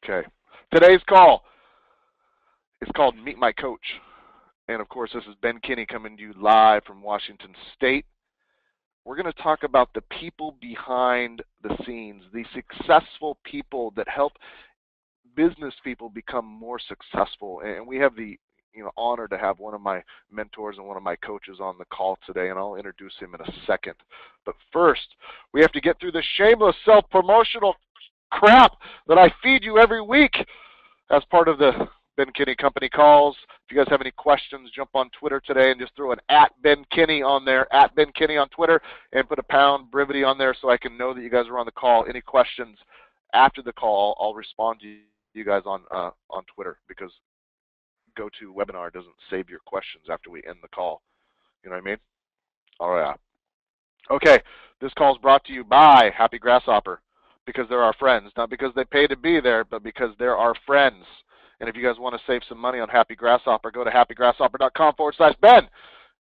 Okay. Today's call is called Meet My Coach. And of course, this is Ben Kinney coming to you live from Washington State. We're going to talk about the people behind the scenes, the successful people that help business people become more successful. And we have the honor to have one of my mentors and one of my coaches on the call today, and I'll introduce him in a second. But first, we have to get through the shameless self-promotional crap that I feed you every week as part of the Ben Kinney Company calls. If you guys have any questions, jump on Twitter today and just throw an @BenKinney on there, @BenKinney on Twitter, and put a pound Brivity on there so I can know that you guys are on the call. Any questions after the call, I'll respond to you guys on Twitter, because GoToWebinar doesn't save your questions after we end the call. You know what I mean? All right. Okay, this call is brought to you by Happy Grasshopper, because they're our friends. Not because they pay to be there, but because they're our friends. And if you guys want to save some money on Happy Grasshopper, go to happygrasshopper.com/Ben.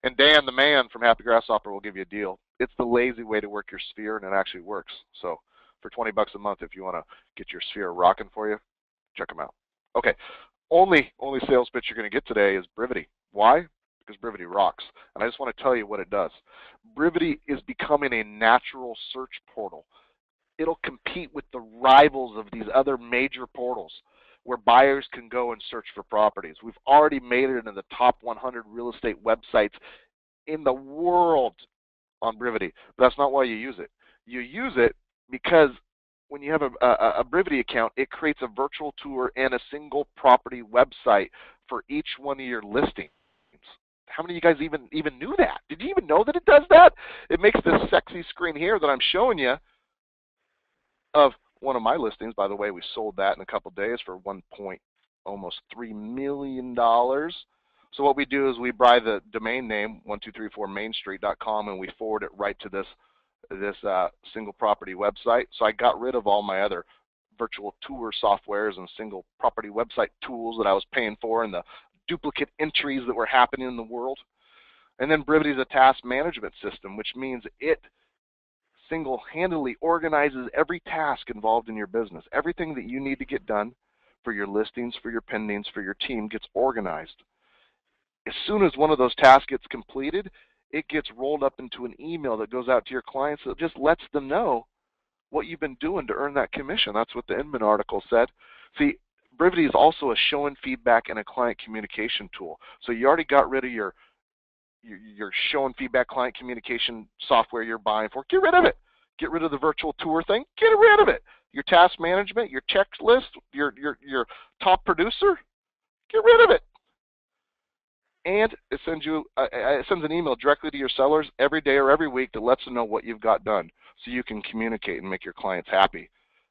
And Dan, the man from Happy Grasshopper, will give you a deal. It's the lazy way to work your sphere, and it actually works. So for $20 a month, if you want to get your sphere rocking for you, check them out. Okay, only sales pitch you're going to get today is Brivity. Why? Because Brivity rocks. And I just want to tell you what it does. Brivity is becoming a natural search portal. It'll compete with the rivals of these other major portals where buyers can go and search for properties. We've already made it into the top 100 real estate websites in the world on Brivity. But that's not why you use it. You use it because when you have a Brivity account, it creates a virtual tour and a single property website for each one of your listings. How many of you guys even knew that? Did you even know that it does that? It makes this sexy screen here that I'm showing you of one of my listings. By the way, we sold that in a couple days for almost $3 million. So what we do is we buy the domain name 1234mainstreet.com and we forward it right to this single property website. So I got rid of all my other virtual tour softwares and single property website tools that I was paying for and the duplicate entries that were happening in the world. And then Brivity is a task management system, which means it single-handedly organizes every task involved in your business. Everything that you need to get done for your listings, for your pendings, for your team gets organized. As soon as one of those tasks gets completed, it gets rolled up into an email that goes out to your clients that just lets them know what you've been doing to earn that commission. That's what the Inman article said. See, Brivity is also a show and feedback and a client communication tool. So you already got rid of your show and feedback client communication software you're buying for. Get rid of it. Get rid of the virtual tour thing. Get rid of it. Your task management, your checklist, your top producer, get rid of it. And it sends an email directly to your sellers every day or every week that lets them know what you've got done so you can communicate and make your clients happy.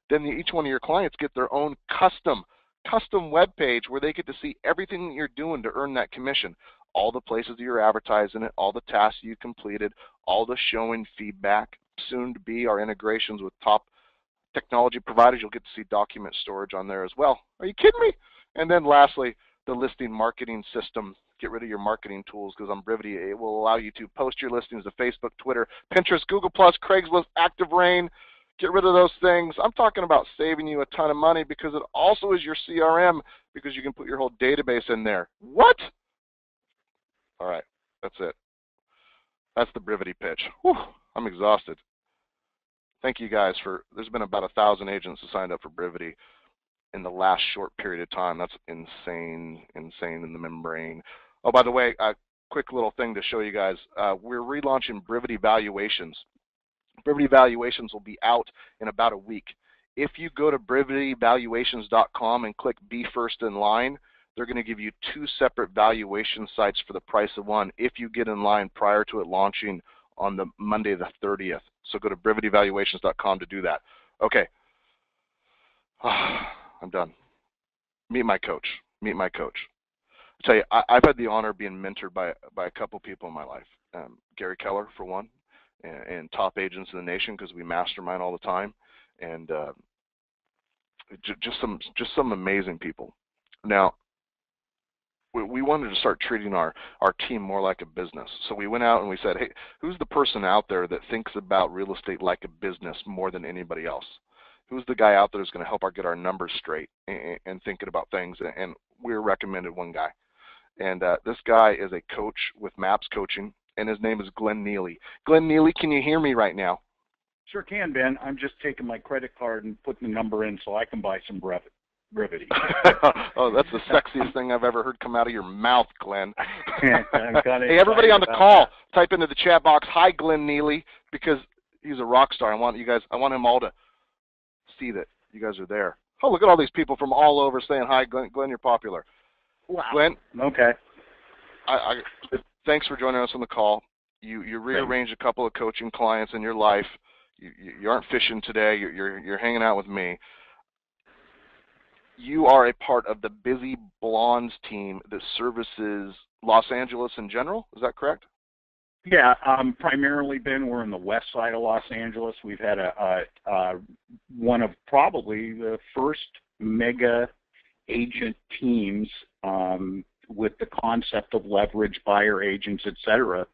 Then each one of your clients get their own custom web page where they get to see everything that you're doing to earn that commission. All the places that you're advertising it, all the tasks you completed, all the showing feedback, soon to be our integrations with top technology providers. You'll get to see document storage on there as well. Are you kidding me? And then lastly, the listing marketing system. Get rid of your marketing tools, because on Brivity it will allow you to post your listings to Facebook, Twitter, Pinterest, Google+, Craigslist, ActiveRain. Get rid of those things. I'm talking about saving you a ton of money, because it also is your CRM, because you can put your whole database in there. What? All right, that's it. That's the Brivity pitch. Whew, I'm exhausted. Thank you guys there's been about 1,000 agents who signed up for Brivity in the last short period of time. That's insane in the membrane. Oh, by the way, a quick little thing to show you guys. We're relaunching Brivity Valuations. Brivity Valuations will be out in about a week. If you go to brivityvaluations.com and click Be First in Line, they're going to give you 2 separate valuation sites for the price of one if you get in line prior to it launching on the Monday the 30th. So go to brivityvaluations.com to do that. Okay. I'm done. Meet my coach. Meet my coach. I tell you, I've had the honor of being mentored by a couple people in my life. Gary Keller, for one, and top agents in the nation, because we mastermind all the time, and just some amazing people. Now, we wanted to start treating our team more like a business. So we went out and we said, hey, who's the person out there that thinks about real estate like a business more than anybody else? who's the guy out there who's going to help get our numbers straight and thinking about things. And we were recommended one guy. And this guy is a coach with MAPS Coaching, and his name is Glenn Neely. Glenn Neely, can you hear me right now? Sure can, Ben. I'm just taking my credit card and putting the number in so I can buy some brevity. Oh, that's the sexiest thing I've ever heard come out of your mouth, Glenn. Hey, everybody on the call, type into the chat box, "Hi, Glenn Neely," because he's a rock star. I want him all to see that you guys are there. Oh, look at all these people from all over saying hi, Glenn. Glenn, you're popular. Wow. Glenn. Okay. Thanks for joining us on the call. You rearranged a couple of coaching clients in your life. You aren't fishing today. You're hanging out with me. You are a part of the Busy Blondes team that services Los Angeles in general. Is that correct? Yeah, primarily, Ben, we're in the west side of Los Angeles. We've had one of probably the first mega agent teams with the concept of leverage, buyer agents, et cetera.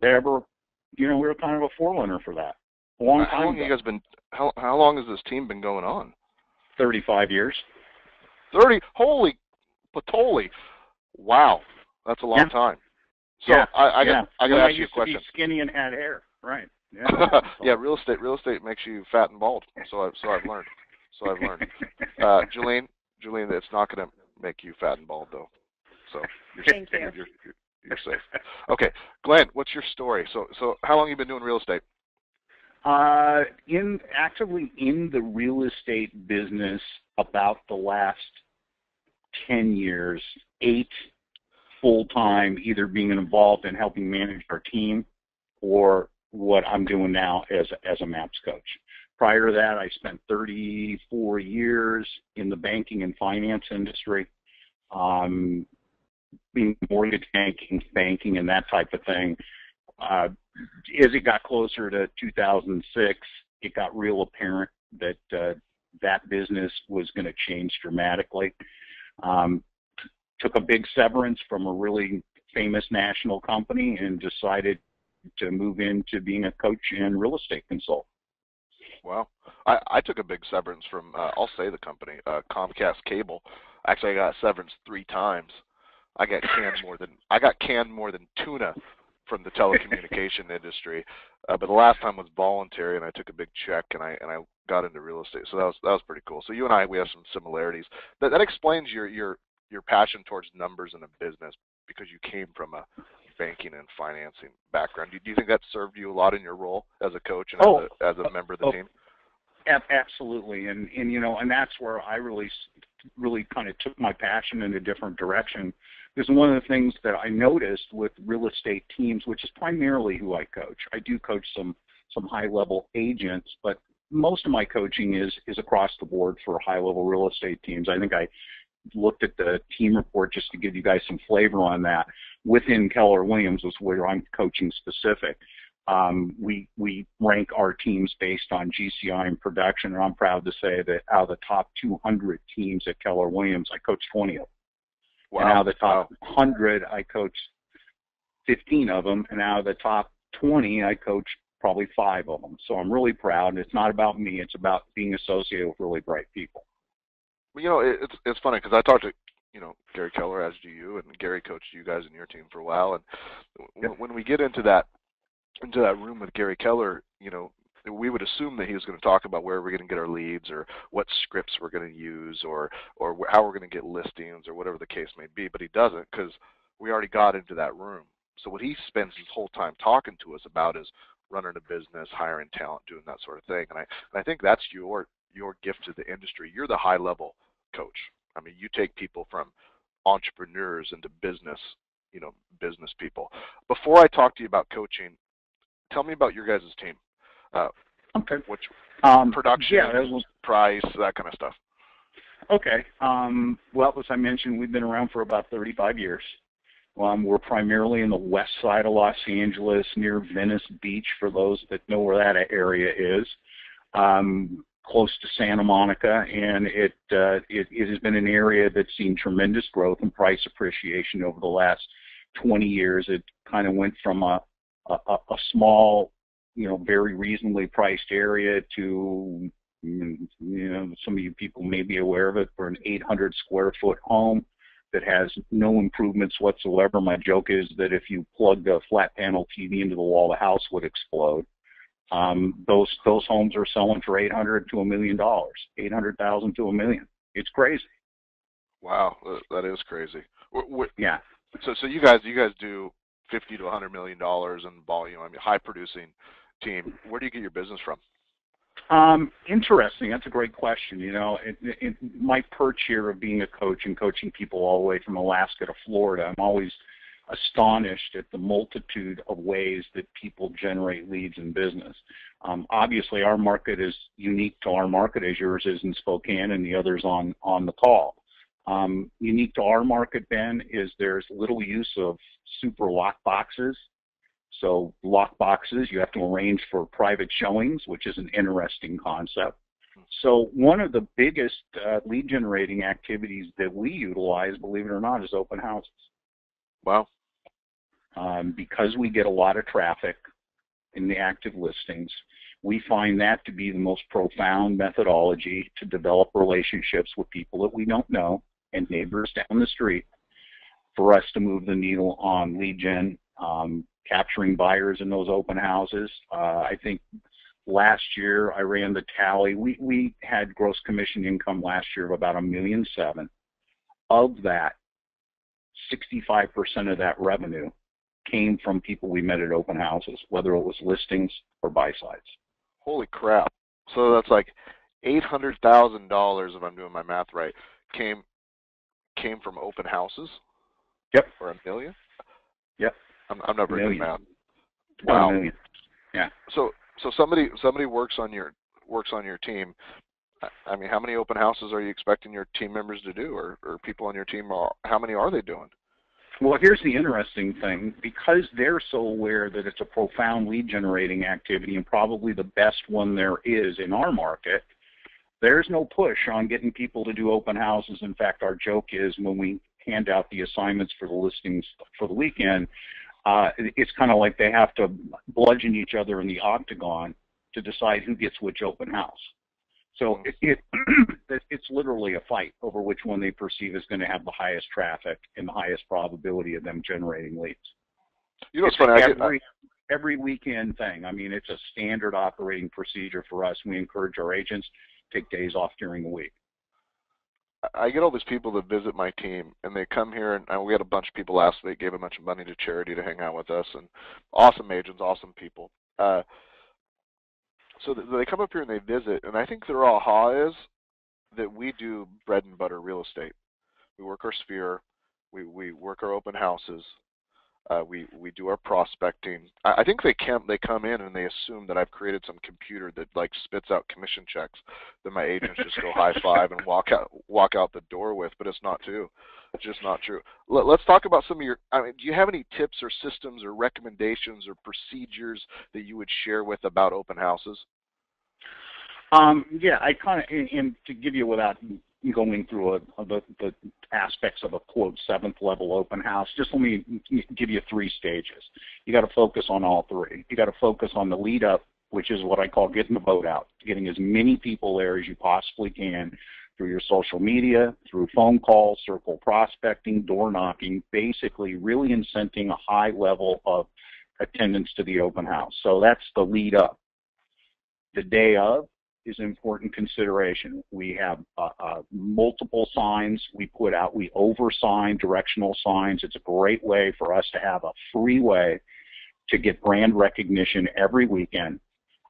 We were kind of a forerunner for that. A long time. How long has this team been going on? 35 years. 30. Holy patoli! Wow, that's a long time. So yeah. I got to ask you a question. I used to be skinny and had hair, right? Yeah. Yeah, real estate makes you fat and bald. So I've learned. Julene, it's not going to make you fat and bald though. So you're safe. Okay, Glenn, what's your story? So how long have you been doing real estate? Actively in the real estate business about the last 10 years, 8 full-time, either being involved in helping manage our team or what I'm doing now as a MAPS coach. Prior to that, I spent 34 years in the banking and finance industry, being mortgage banking and that type of thing. As it got closer to 2006, it got real apparent that that business was going to change dramatically. Took a big severance from a really famous national company and decided to move into being a coach and real estate consultant. Wow. I took a big severance from, I'll say the company, Comcast Cable. Actually, I got severance 3 times. I got canned more than tuna from the telecommunication industry, but the last time was voluntary, and I took a big check, and I got into real estate. So that was pretty cool. So you and we have some similarities. That explains your passion towards numbers in a business because you came from a banking and financing background. Do you think that served you a lot in your role as a coach and as a member of the team? Absolutely, and that's where I really kind of took my passion in a different direction. Because one of the things that I noticed with real estate teams, which is primarily who I coach, I do coach some high-level agents, but most of my coaching is across the board for high-level real estate teams. I think I looked at the team report just to give you guys some flavor on that. Within Keller Williams was where I'm coaching specific. We rank our teams based on GCI and production, and I'm proud to say that out of the top 200 teams at Keller Williams, I coach 20 of them. Wow. And out of the top 100, I coach 15 of them, and out of the top 20, I coach probably 5 of them. So I'm really proud, and it's not about me. It's about being associated with really bright people. Well, it's funny because I talked to Gary Keller, as do you, and Gary coached you guys in your team for a while. And when we get into that room with Gary Keller, we would assume that he was going to talk about where we're going to get our leads or what scripts we're going to use or how we're going to get listings or whatever the case may be, but he doesn't because we already got into that room. So what he spends his whole time talking to us about is running a business, hiring talent, doing that sort of thing. And I think that's your gift to the industry. You're the high-level coach. I mean, you take people from entrepreneurs into business people. Before I talk to you about coaching, tell me about your guys' team. Okay. Which production, price, that kind of stuff. Okay. Well, as I mentioned, we've been around for about 35 years. We're primarily in the west side of Los Angeles, near Venice Beach, for those that know where that area is, close to Santa Monica, and it has been an area that's seen tremendous growth and price appreciation over the last 20 years. It kind of went from a small, very reasonably priced area to Some of you people may be aware of it. For an 800 square foot home that has no improvements whatsoever, my joke is that if you plugged a flat panel TV into the wall, the house would explode. Those homes are selling for $800,000 to $1 million, $800,000 to $1 million. It's crazy. Wow, that is crazy. Yeah. So you guys do $50 to $100 million in volume. I mean, high producing team. Where do you get your business from? Interesting. That's a great question. My perch here of being a coach and coaching people all the way from Alaska to Florida, I'm always astonished at the multitude of ways that people generate leads in business. Obviously, our market is unique to our market, as yours is in Spokane and the others on the call. Unique to our market, Ben, is there's little use of super lock boxes. So lock boxes, you have to arrange for private showings, which is an interesting concept. So one of the biggest lead generating activities that we utilize, believe it or not, is open houses. Wow. Because we get a lot of traffic in the active listings, we find that to be the most profound methodology to develop relationships with people that we don't know and neighbors down the street for us to move the needle on lead gen, capturing buyers in those open houses. I think last year I ran the tally. We had gross commission income last year of about $1.7 million. Of that, 65% of that revenue came from people we met at open houses, whether it was listings or buy sides. Holy crap. So that's like $800,000, if I'm doing my math right, came from open houses? Yep. Or $1 million? Yep. I'm not very good at math. Wow. $1 million. Yeah. So somebody works on your team. I mean, how many open houses are you expecting your team members to do, or people on your team? How many are they doing? Well, here's the interesting thing. Because they're so aware that it's a profound lead generating activity and probably the best one there is in our market, there's no push on getting people to do open houses. In fact, our joke is when we hand out the assignments for the listings for the weekend, it's kind of like they have to bludgeon each other in the octagon to decide who gets which open house. So it's literally a fight over which one they perceive is going to have the highest traffic and the highest probability of them generating leads. You know, it's funny. Every weekend thing. I mean, it's a standard operating procedure for us. We encourage our agents to take days off during the week. I get all these people that visit my team, and they come here, and we had a bunch of people last week, gave a bunch of money to charity to hang out with us, and awesome agents, awesome people. So they come up here and they visit, and I think their aha is that we do bread and butter real estate. We work our sphere, we work our open houses, we do our prospecting. I think they come in and they assume that I've created some computer that like spits out commission checks that my agents just go high five and walk out the door with, but it's not true. It's just not true. Let's talk about some of your. I mean, do you have any tips or systems or recommendations or procedures that you would share with about open houses? Yeah, I kind of, and to give you without going through the aspects of a quote 7th level open house, just let me give you 3 stages. You got to focus on all 3. You got to focus on the lead up, which is what I call getting the vote out, getting as many people there as you possibly can through your social media, through phone calls, circle prospecting, door knocking, basically really incenting a high level of attendance to the open house. So that's the lead up. The day of is important consideration. We have multiple signs we put out. We oversign directional signs. It's a great way for us to have a free way to get brand recognition every weekend.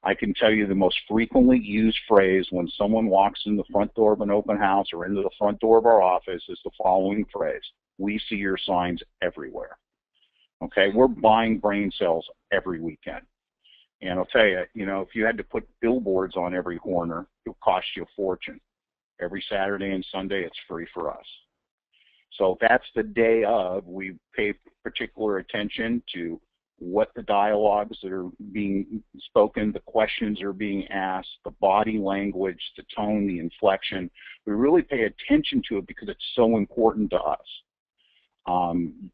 I can tell you the most frequently used phrase when someone walks in the front door of an open house or into the front door of our office is the following phrase: "We see your signs everywhere." Okay, we're buying brain cells every weekend. And I'll tell you, if you had to put billboards on every corner, it would cost you a fortune. Every Saturday and Sunday, it's free for us. So that's the day of. We pay particular attention to what the dialogues that are being spoken, the questions are being asked, the body language, the tone, the inflection. We really pay attention to it because it's so important to us.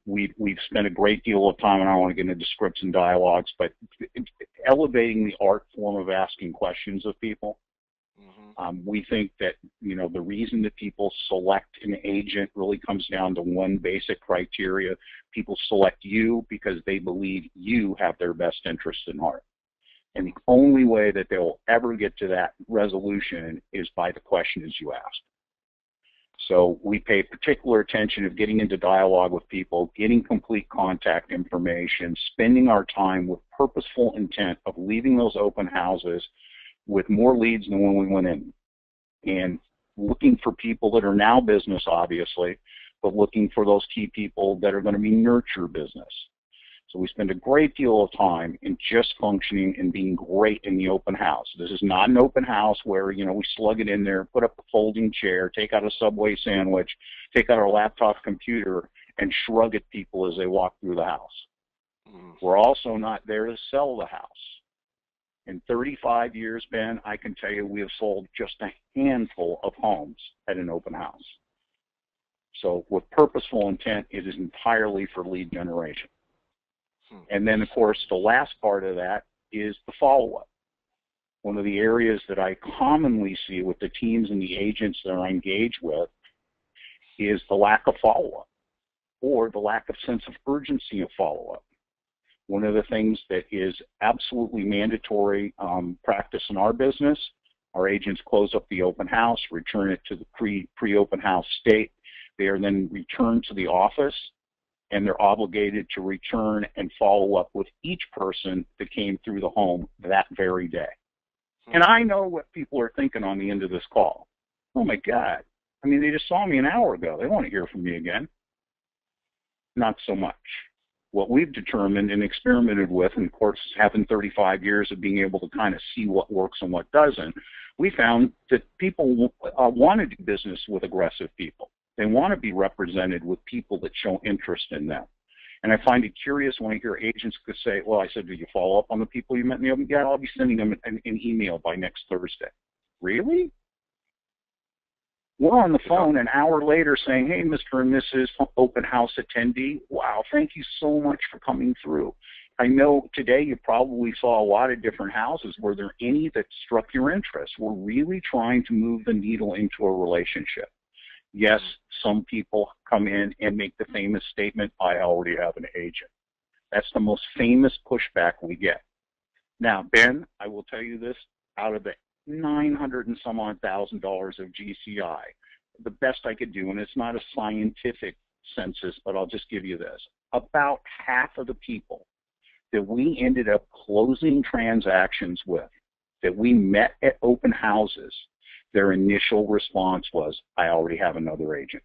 We've spent a great deal of time, and I don't want to get into scripts and dialogues, but elevating the art form of asking questions of people We think that, the reason that people select an agent really comes down to one basic criteria. People select you because they believe you have their best interest in heart. And the only way that they'll ever get to that resolution is by the questions you ask. So we pay particular attention of getting into dialogue with people, getting complete contact information, spending our time with purposeful intent of leaving those open houses with more leads than when we went in, and looking for people that are now business, obviously, but looking for those key people that are going to be nurture business. So we spend a great deal of time in just functioning and being great in the open house. This is not an open house where, we slug it in there, put up a folding chair, take out a Subway sandwich, take out our laptop computer, and shrug at people as they walk through the house. We're also not there to sell the house. In 35 years, Ben, I can tell you we have sold just a handful of homes at an open house. So with purposeful intent, it is entirely for lead generation. And then, of course, the last part of that is the follow-up. One of the areas that I commonly see with the teams and the agents that I engage with is the lack of follow-up or the lack of sense of urgency of follow-up. One of the things that is absolutely mandatory practice in our business, our agents close up the open house, return it to the pre-open house state. They are then returned to the office, and they're obligated to return and follow up with each person that came through the home that very day. And I know what people are thinking on the end of this call. Oh, my God. I mean, they just saw me an hour ago. They want to hear from me again. Not so much. What we've determined and experimented with, and of course having 35 years of being able to kind of see what works and what doesn't, we found that people want to do business with aggressive people. They want to be represented with people that show interest in them. And I find it curious when I hear agents could say, well, I said, do you follow up on the people you met in the open? Yeah, I'll be sending them an email by next Thursday. Really? We're on the phone an hour later saying, hey, Mr. and Mrs. Open House attendee, wow, thank you so much for coming through. I know today you probably saw a lot of different houses. Were there any that struck your interest? We're really trying to move the needle into a relationship. Yes, some people come in and make the famous statement, I already have an agent. That's the most famous pushback we get. Now, Ben, I will tell you this, out of the $900 and some odd thousand dollars of GCI, the best I could do, and it's not a scientific census, but I'll just give you this. About half of the people that we ended up closing transactions with, that we met at open houses, their initial response was, I already have another agent.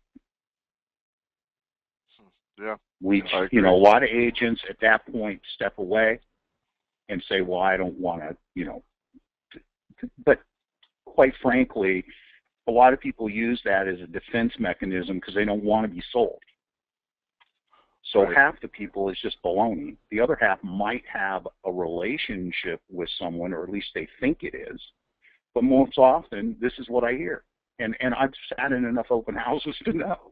Yeah. A lot of agents at that point step away and say, well, I don't want to, but quite frankly, a lot of people use that as a defense mechanism because they don't want to be sold. So half the people is just baloney. The other half might have a relationship with someone, or at least they think it is. But most often, this is what I hear. And I've sat in enough open houses to know.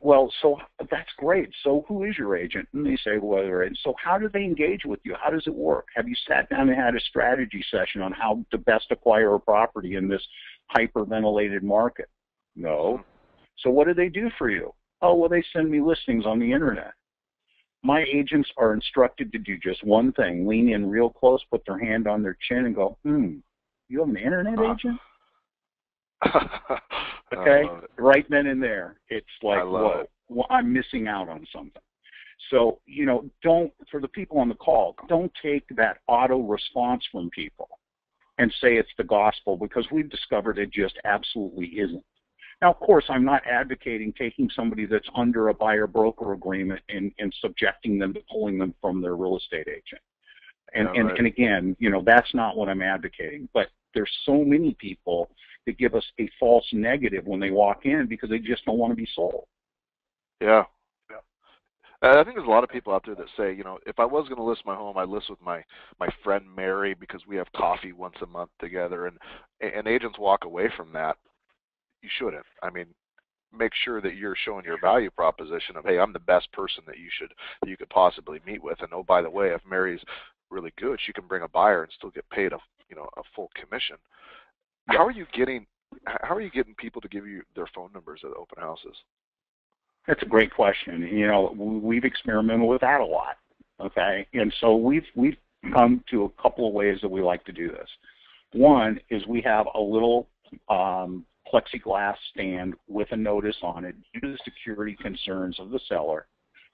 Well, so that's great. So who is your agent? And they say, well, they're agent. So how do they engage with you? How does it work? Have you sat down and had a strategy session on how to best acquire a property in this hyperventilated market? No. So what do they do for you? Oh, well, they send me listings on the internet. My agents are instructed to do just one thing, lean in real close, put their hand on their chin and go, you have an internet agent? Okay, right then and there, it's like, whoa, well, I'm missing out on something. So, don't, for the people on the call, don't take that auto response from people and say it's the gospel, because we've discovered it just absolutely isn't. Now, of course, I'm not advocating taking somebody that's under a buyer-broker agreement and subjecting them to pulling them from their real estate agent. And again, that's not what I'm advocating. But there's so many people that give us a false negative when they walk in because they just don't want to be sold. Yeah. I think there's a lot of people out there that say, if I was going to list my home, I'd list with my friend Mary because we have coffee once a month together. And agents walk away from that. You shouldn't. I mean, make sure that you're showing your value proposition of, hey, I'm the best person that you could possibly meet with. And oh, by the way, if Mary's really good, she can bring a buyer and still get paid a full commission. How are you getting people to give you their phone numbers at open houses? That's a great question. You know, we've experimented with that a lot. Okay, and so we've come to a couple of ways that we like to do this. One is we have a little plexiglass stand with a notice on it. Due to the security concerns of the seller,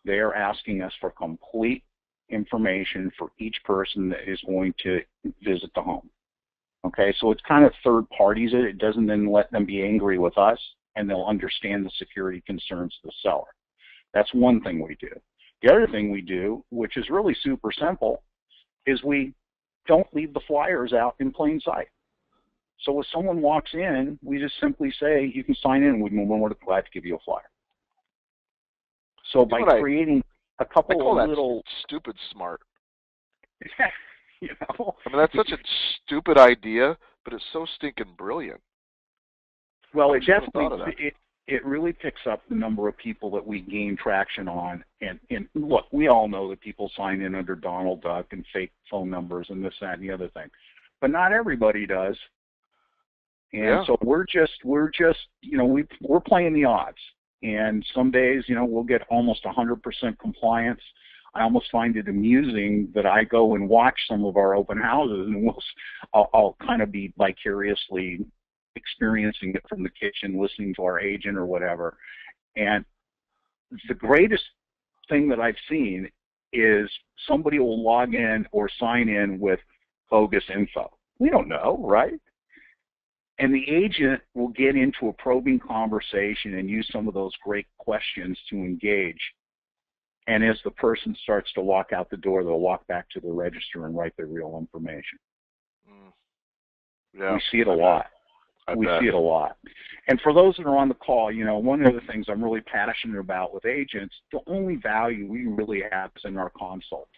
they are asking us for complete information for each person that is going to visit the home. Okay, so it's kind of third parties it. It doesn't then let them be angry with us, and they'll understand the security concerns of the seller. That's one thing we do. The other thing we do, which is really super simple, is we don't leave the flyers out in plain sight. So if someone walks in, we just simply say, you can sign in, and we're more than glad to give you a flyer. So by creating a couple of little... stupid smart. You know? I mean, that's such a stupid idea, but it's so stinking brilliant. Well, it definitely... It really picks up the number of people that we gain traction on. And look, we all know that people sign in under Donald Duck and fake phone numbers and this, that, and the other thing. But not everybody does. And so we're just, you know, we're playing the odds. And some days, you know, we'll get almost 100% compliance. I almost find it amusing that I go and watch some of our open houses, and I'll kind of be vicariously experiencing it from the kitchen, listening to our agent or whatever. And the greatest thing that I've seen is somebody will log in or sign in with bogus info. We don't know, right? And the agent will get into a probing conversation and use some of those great questions to engage. And as the person starts to walk out the door, they'll walk back to the register and write their real information. Yeah, we see it a lot. We see it a lot. And for those that are on the call, you know, one of the things I'm really passionate about with agents, the only value we really have is in our consult.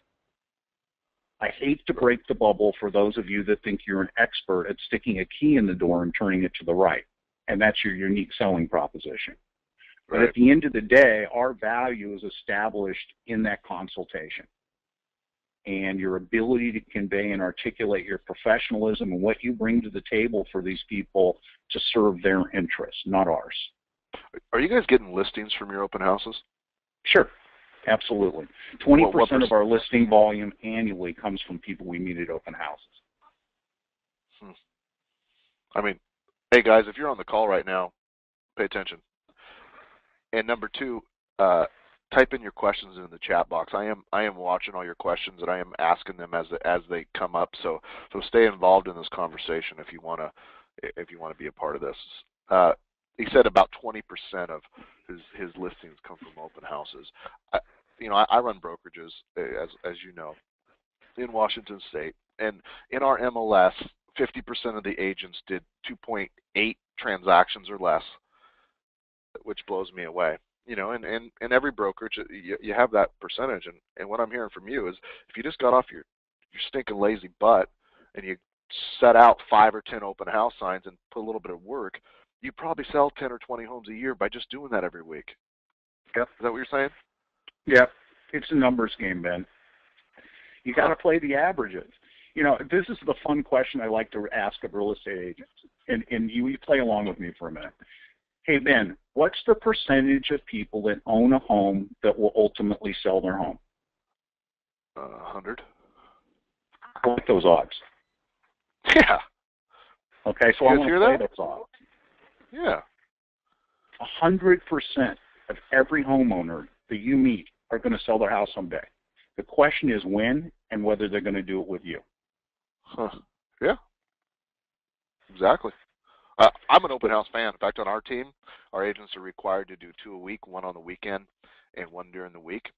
I hate to break the bubble for those of you that think you're an expert at sticking a key in the door and turning it to the right, and that's your unique selling proposition. Right. But at the end of the day, our value is established in that consultation. And your ability to convey and articulate your professionalism and what you bring to the table for these people to serve their interests, not ours. Are you guys getting listings from your open houses? Sure, absolutely. 20% of our listing volume annually comes from people we meet at open houses. I mean, hey guys, if you're on the call right now, pay attention. And number two, type in your questions in the chat box. I am watching all your questions, and I am asking them as they come up. So stay involved in this conversation if you want to be a part of this. He said about 20% of his listings come from open houses. I run brokerages, as you know, in Washington State, and in our MLS, 50% of the agents did 2.8 transactions or less, which blows me away. You know, and every brokerage, you have that percentage. And what I'm hearing from you is if you just got off your stinking lazy butt and you set out 5 or 10 open house signs and put a little bit of work, you probably sell 10 or 20 homes a year by just doing that every week. Yep. Is that what you're saying? Yep. It's a numbers game, Ben. You got to play the averages. You know, this is the fun question I like to ask of real estate agents. And you play along with me for a minute. Hey, Ben, what's the percentage of people that own a home that will ultimately sell their home? 100. I like those odds. Yeah. Okay, so I want to play those odds. Yeah. 100% of every homeowner that you meet are going to sell their house someday. The question is when and whether they're going to do it with you. Huh. Yeah. Exactly. I'm an open house fan. In fact, on our team, our agents are required to do 2 a week, 1 on the weekend and 1 during the week,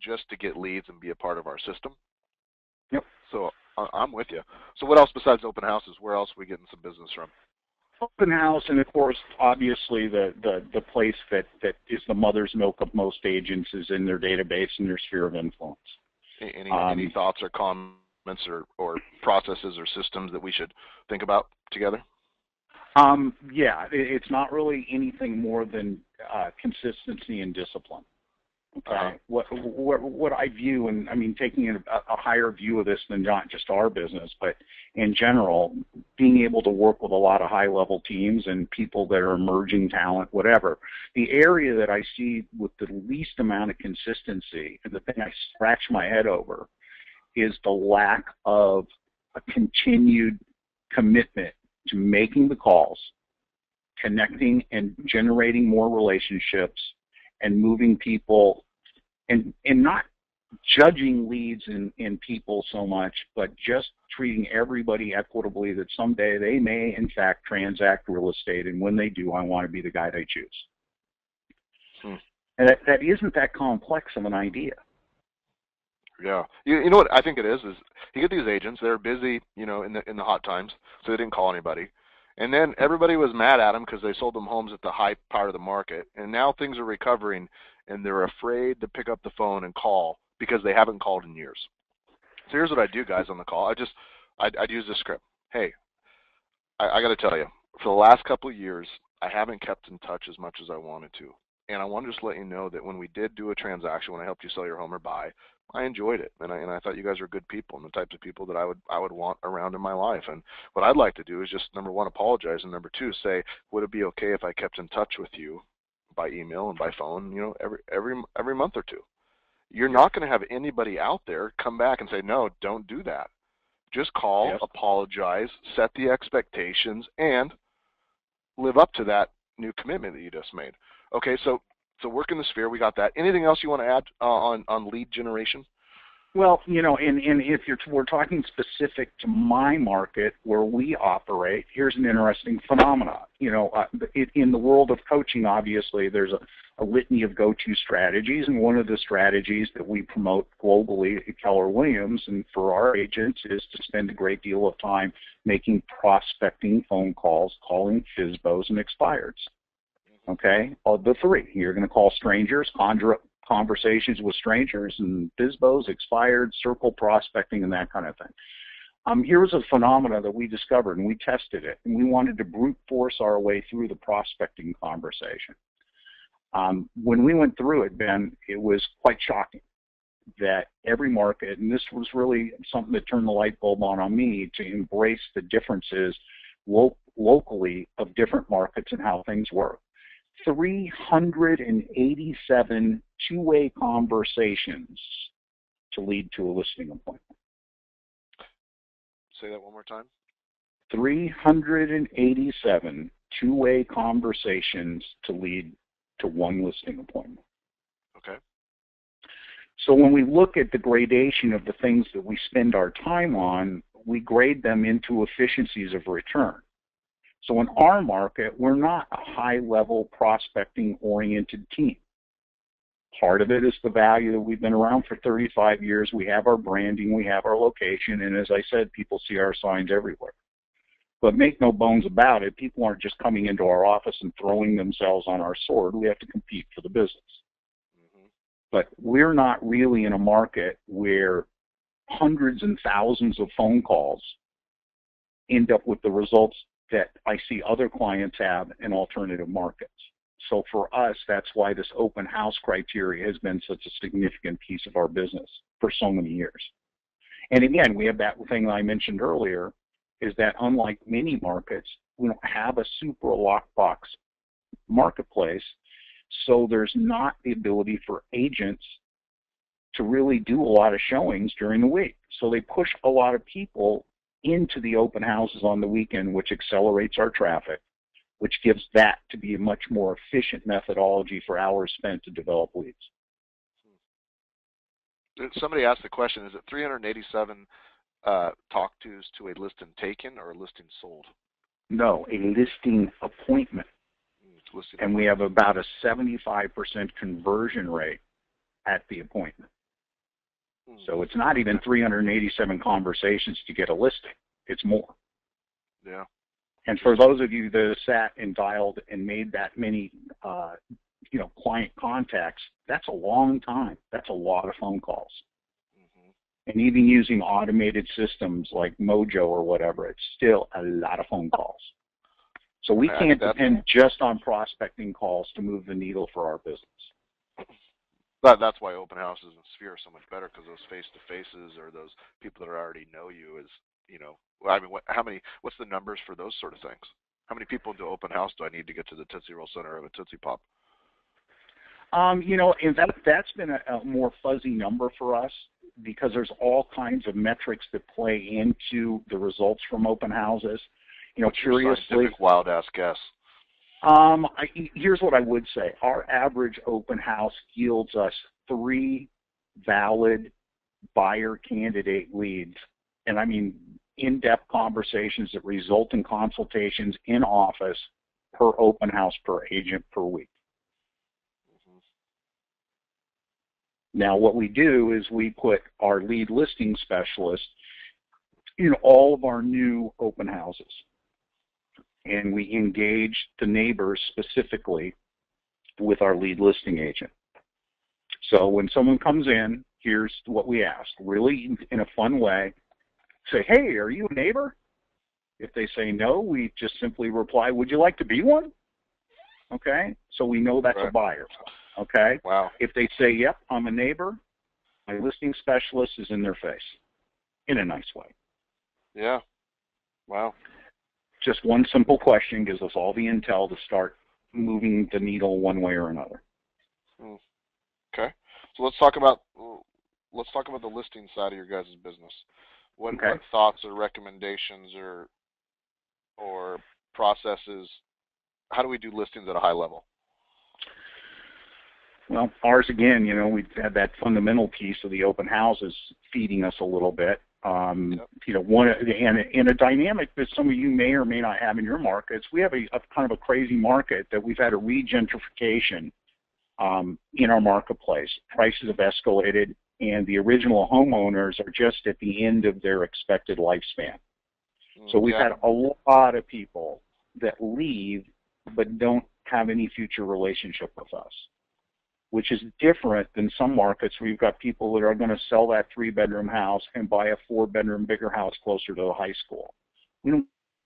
just to get leads and be a part of our system. Yep. So I'm with you. So what else besides open houses? Where else are we getting some business from? Open house, and of course, obviously, the place that is the mother's milk of most agents is in their database and their sphere of influence. Any thoughts or comments or processes or systems that we should think about together? Yeah, it's not really anything more than consistency and discipline. Okay, what I view, and I mean, taking a higher view of this than not just our business, but in general, being able to work with a lot of high-level teams and people that are emerging talent, whatever. The area that I see with the least amount of consistency, and the thing I scratch my head over, is the lack of a continued commitment to making the calls, connecting and generating more relationships, and moving people, and not judging leads in people so much, but just treating everybody equitably, that someday they may in fact transact real estate, and when they do, I want to be the guy they choose. And that isn't that complex of an idea. Yeah, you know what I think it is you get these agents, they're busy, in the hot times, so they didn't call anybody. And then everybody was mad at them because they sold them homes at the high part of the market. And now things are recovering, and they're afraid to pick up the phone and call because they haven't called in years. So here's what I do, guys, on the call. I'd use this script. Hey, I got to tell you, for the last couple of years, I haven't kept in touch as much as I wanted to. And I want to just let you know that when we did do a transaction, when I helped you sell your home or buy, I enjoyed it, and I thought you guys were good people and the types of people that I would want around in my life. And what I'd like to do is just, number one, apologize, and number two, say, would it be okay if I kept in touch with you by email and by phone, every month or two? You're not going to have anybody out there come back and say, no, don't do that. Just call, apologize, set the expectations, and live up to that new commitment that you just made. Okay, so work in the sphere, we got that. Anything else you want to add on lead generation? Well, and if we're talking specific to my market where we operate, here's an interesting phenomenon. In the world of coaching, obviously, there's a litany of go-to strategies, and one of the strategies that we promote globally at Keller Williams and for our agents is to spend a great deal of time making prospecting phone calls, calling FSBOs and expireds. Okay, of the three. You're going to call strangers, conversations with strangers, and FSBOs, expired, circle prospecting, and that kind of thing. Here was a phenomena that we discovered, and we tested it, and we wanted to brute force our way through the prospecting conversation. When we went through it, Ben, it was quite shocking that every market, and this was really something that turned the light bulb on me to embrace the differences locally of different markets and how things work. 387 two-way conversations to lead to a listing appointment. Say that one more time. 387 two-way conversations to lead to one listing appointment. Okay. So when we look at the gradation of the things that we spend our time on, we grade them into efficiencies of return. So in our market, we're not a high-level prospecting-oriented team. Part of it is the value that we've been around for 35 years. We have our branding, we have our location, and as I said, people see our signs everywhere. But make no bones about it, people aren't just coming into our office and throwing themselves on our sword. We have to compete for the business. Mm-hmm. But we're not really in a market where hundreds and thousands of phone calls end up with the results that I see other clients have in alternative markets. So for us, that's why this open house criteria has been such a significant piece of our business for so many years. And again, we have that thing that I mentioned earlier, is that unlike many markets, we don't have a super lockbox marketplace, so there's not the ability for agents to really do a lot of showings during the week. So they push a lot of people into the open houses on the weekend, which accelerates our traffic, which gives that to be a much more efficient methodology for hours spent to develop leads. Somebody asked the question, is it 387 talk-tos to a listing taken or a listing sold? No, a listing appointment. And we have about a 75% conversion rate at the appointment. So it's not even 387 conversations to get a listing. It's more. Yeah. And for those of you that have sat and dialed and made that many, client contacts, that's a long time. That's a lot of phone calls. Mm-hmm. And even using automated systems like Mojo or whatever, it's still a lot of phone calls. So we can't depend just on prospecting calls to move the needle for our business. That's why open houses and Sphere are so much better, because those face-to-faces, or those people that already know you, is, well, I mean, what's the numbers for those sort of things? How many people into open house do I need to get to the Tootsie Roll Center of a Tootsie Pop? And that's been a more fuzzy number for us, because there's all kinds of metrics that play into the results from open houses. What's your Curiously, scientific wild-ass guess? Here's what I would say. Our average open house yields us 3 valid buyer candidate leads, and I mean in-depth conversations that result in consultations in office per open house per agent per week. Now, what we do is we put our lead listing specialist in all of our new open houses, and we engage the neighbors specifically with our lead listing agent. So when someone comes in, here's what we ask, really in a fun way. Say, hey, are you a neighbor? If they say no, we just simply reply, would you like to be one? Okay, so we know that's a buyer. Okay. Wow. If they say, yep, I'm a neighbor, my listing specialist is in their face in a nice way. Yeah. Wow. Just one simple question gives us all the intel to start moving the needle one way or another. Okay. So let's talk about the listing side of your guys' business. What thoughts or recommendations or processes? How do we do listings at a high level? Well, ours again, we've had that fundamental piece of the open houses feeding us a little bit. One in a dynamic that some of you may or may not have in your markets, we have a kind of a crazy market that we've had a regentrification in our marketplace. Prices have escalated, and the original homeowners are just at the end of their expected lifespan. So we've had a lot of people that leave but don't have any future relationship with us, which is different than some markets where you've got people that are going to sell that 3-bedroom house and buy a 4-bedroom bigger house closer to the high school. We don't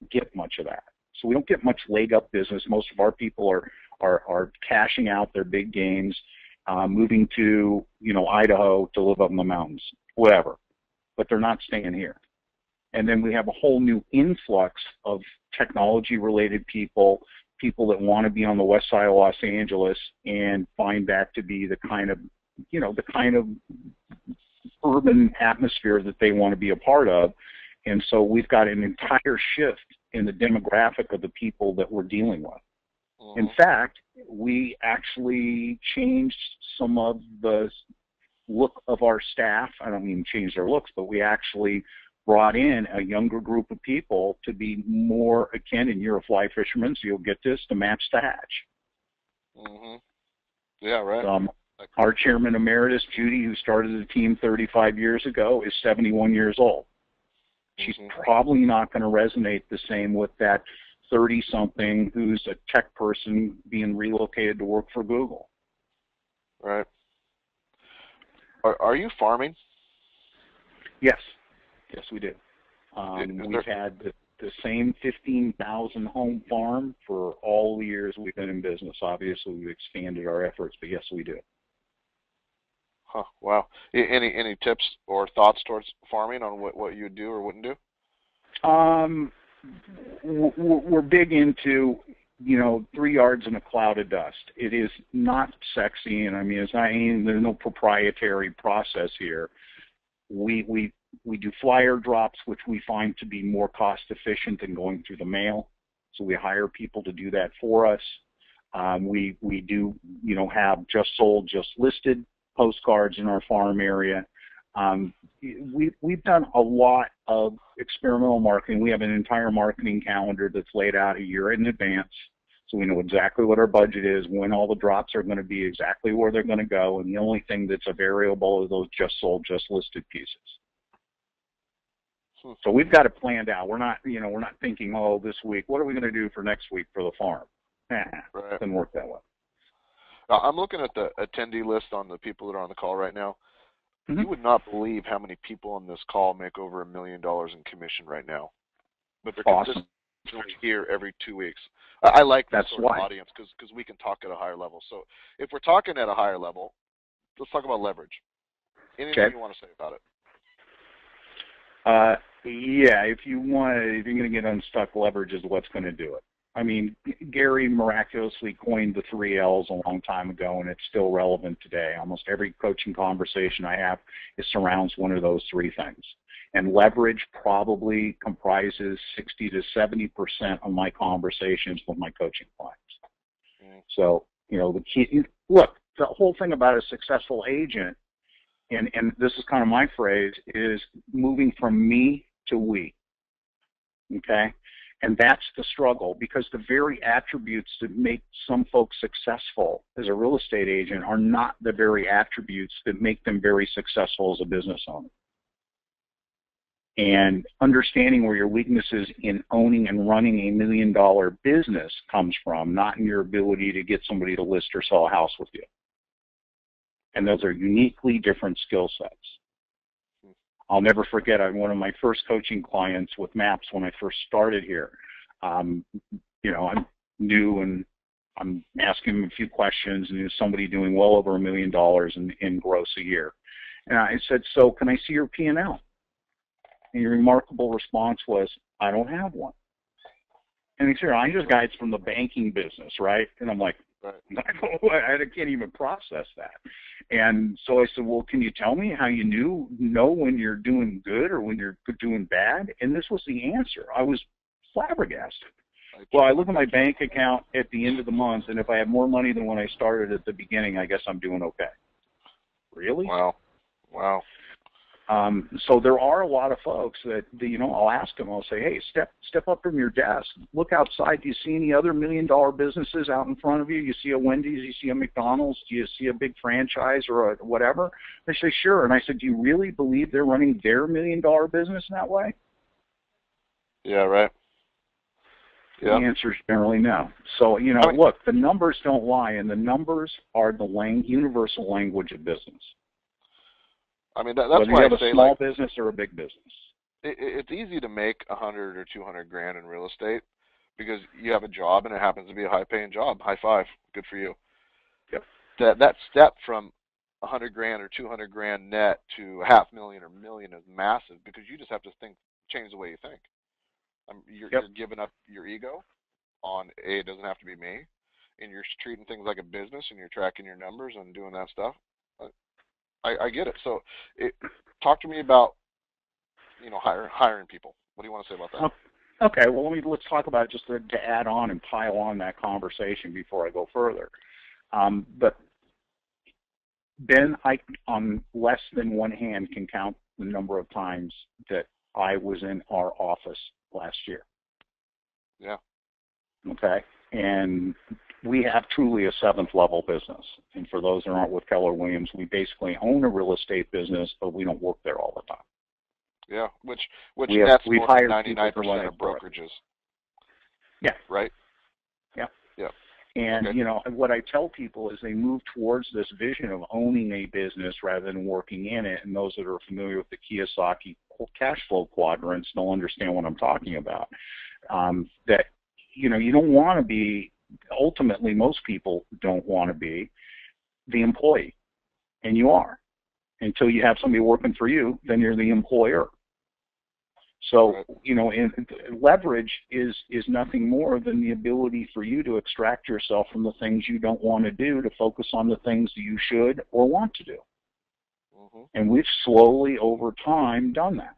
get much of that. So we don't get much leg up business. Most of our people are cashing out their big gains, moving to, Idaho to live up in the mountains, whatever. But they're not staying here. And then we have a whole new influx of technology-related people that want to be on the west side of Los Angeles and find that to be the kind of urban atmosphere that they want to be a part of. And so we've got an entire shift in the demographic of the people that we're dealing with. In fact, we actually changed some of the look of our staff. I don't mean change their looks, but we actually brought in a younger group of people to be more akin, and you're a fly fisherman, so you'll get this, to match the hatch. Yeah, right. Our chairman emeritus, Judy, who started the team 35 years ago, is 71 years old. She's probably not going to resonate the same with that 30-something who's a tech person being relocated to work for Google. Right. Are you farming? Yes. Yes, we do. We've had the same 15,000 home farm for all the years we've been in business. Obviously, we've expanded our efforts, but yes, we do. Huh, wow. Any tips or thoughts towards farming on what you would do or wouldn't do? We're big into, 3 yards in a cloud of dust. It is not sexy, and there's no proprietary process here. We do flyer drops, which we find to be more cost efficient than going through the mail. So we hire people to do that for us. We do, have just sold, just listed postcards in our farm area. We've done a lot of experimental marketing. We have an entire marketing calendar that's laid out a year in advance. So we know exactly what our budget is, when all the drops are going to be, exactly where they're going to go. And the only thing that's a variable are those just sold, just listed pieces. So we've got it planned out. We're not thinking, this week, what are we going to do for next week for the farm? Right. It doesn't work that way. I'm looking at the attendee list on the people that are on the call right now. You would not believe how many people on this call make over $1 million in commission right now. But they're consistently here every 2 weeks. I like that sort of audience because we can talk at a higher level. So if we're talking at a higher level, let's talk about leverage. Anything Okay. you want to say about it? Yeah, if you're going to get unstuck, leverage is what's going to do it. I mean, Gary miraculously coined the 3 L's a long time ago, and it's still relevant today. Almost every coaching conversation I have, it surrounds one of those 3 things. And leverage probably comprises 60 to 70% of my conversations with my coaching clients. So, the key, look, the whole thing about a successful agent, and this is kind of my phrase, is moving from me to we. Okay? And that's the struggle, because the very attributes that make some folks successful as a real estate agent are not the very attributes that make them very successful as a business owner. And understanding where your weaknesses in owning and running $1 million business comes from, not in your ability to get somebody to list or sell a house with you. And those are uniquely different skill sets. I'll never forget, one of my first coaching clients with MAPS when I first started here. I'm new, and I'm asking him a few questions, and there's somebody doing well over $1 million in gross a year. And I said, so can I see your P&L? And your remarkable response was, I don't have one. And he said, I just got it from the banking business, right? And I'm like, I can't even process that. And so I said, well, can you tell me how you know when you're doing good or when you're doing bad? And this was the answer. I was flabbergasted. Well, I look at my bank account at the end of the month, and if I have more money than when I started at the beginning, I guess I'm doing okay. Really? Wow. So there are a lot of folks that, I'll ask them, I'll say, hey, step up from your desk. Look outside. Do you see any other $1 million businesses out in front of you? You see a Wendy's, you see a McDonald's, do you see a big franchise or a whatever? They say, sure. And I said, do you really believe they're running their $1 million business that way? Yeah, right. Yeah. The answer is generally no. So, look, the numbers don't lie, and the numbers are the universal language of business. I mean, that's whether why you have I say, a small business or a big business. It's easy to make $100 or $200 in real estate because you have a job and it happens to be a high-paying job. High five, good for you. Yep. That step from $100,000 or $200,000 net to $500,000 or $1 million is massive because you just have to change the way you think. You're giving up your ego on it doesn't have to be me, and you're treating things like a business and you're tracking your numbers and doing that stuff. I get it. So, talk to me about hiring people. What do you want to say about that? Okay. Well, let's talk about it just to add on and pile on that conversation before I go further. But Ben, I on less than one hand can count the number of times that I was in our office last year. Yeah. Okay. And we have truly a 7th level business. And for those that aren't with Keller Williams, we basically own a real estate business, but we don't work there all the time. Yeah, which that's more than 99% of brokerages. Yeah. Right? Yeah. Yeah. And, what I tell people is they move towards this vision of owning a business rather than working in it. And those that are familiar with the Kiyosaki cash flow quadrants, they'll understand what I'm talking about. That, you don't want to be, ultimately most people don't want to be the employee. And you are. Until you have somebody working for you, then you're the employer. So, leverage is nothing more than the ability for you to extract yourself from the things you don't want to do to focus on the things that you should or want to do. Mm-hmm. And we've slowly over time done that.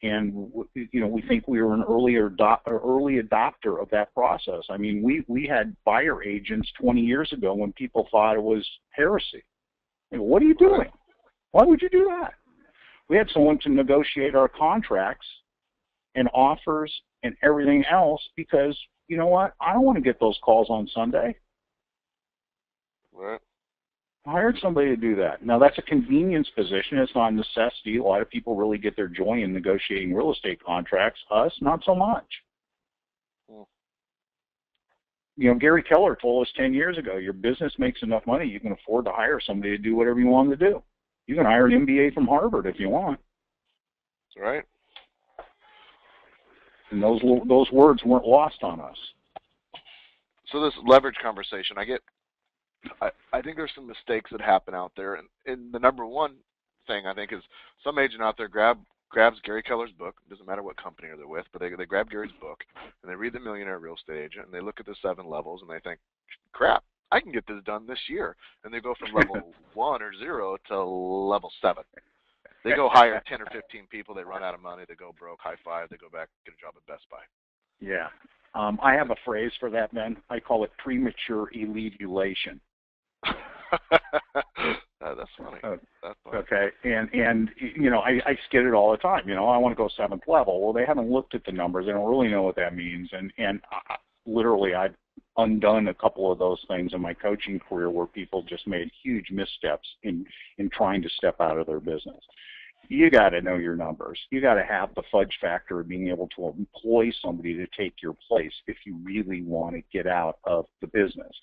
And, we think we were an early adopter of that process. I mean, we had buyer agents 20 years ago when people thought it was heresy. What are you doing? Why would you do that? We had someone to negotiate our contracts and offers and everything else because, you know what? I don't want to get those calls on Sunday. Right. I hired somebody to do that. Now, that's a convenience position. It's not a necessity. A lot of people really get their joy in negotiating real estate contracts. Us, not so much. Gary Keller told us 10 years ago, your business makes enough money, you can afford to hire somebody to do whatever you want to do. You can hire an MBA from Harvard if you want. That's right. And those words weren't lost on us. So this leverage conversation, I get I think there's some mistakes that happen out there, and the number one thing I think is some agent out there grabs Gary Keller's book. It doesn't matter what company they're with, but they grab Gary's book and they read The Millionaire Real Estate Agent and they look at the 7 levels and they think, crap, I can get this done this year. And they go from level 1 or 0 to level 7. They go hire 10 or 15 people. They run out of money. They go broke. High five. They go back get a job at Best Buy. Yeah. I have a phrase for that, Ben. I call it premature elitulation. That's funny. That's funny. Okay, and you know, I skid it all the time. You know, I want to go 7th level. Well, they haven't looked at the numbers. They don't really know what that means. And literally, I've undone a couple of those things in my coaching career where people just made huge missteps in trying to step out of their business. You got to know your numbers. You got to have the fudge factor of being able to employ somebody to take your place if you really want to get out of the business.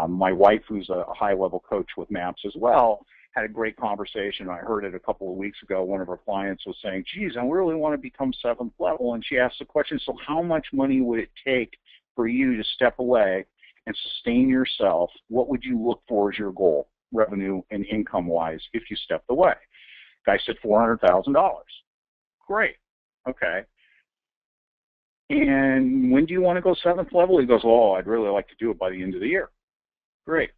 My wife, who's a high-level coach with MAPS as well, had a great conversation. I heard it a couple of weeks ago. One of her clients was saying, geez, I really want to become 7th level. And she asked the question, so how much money would it take for you to step away and sustain yourself? What would you look for as your goal, revenue and income-wise, if you stepped away? Guy said $400,000. Great. Okay. And when do you want to go 7th level? He goes, oh, I'd really like to do it by the end of the year. Great.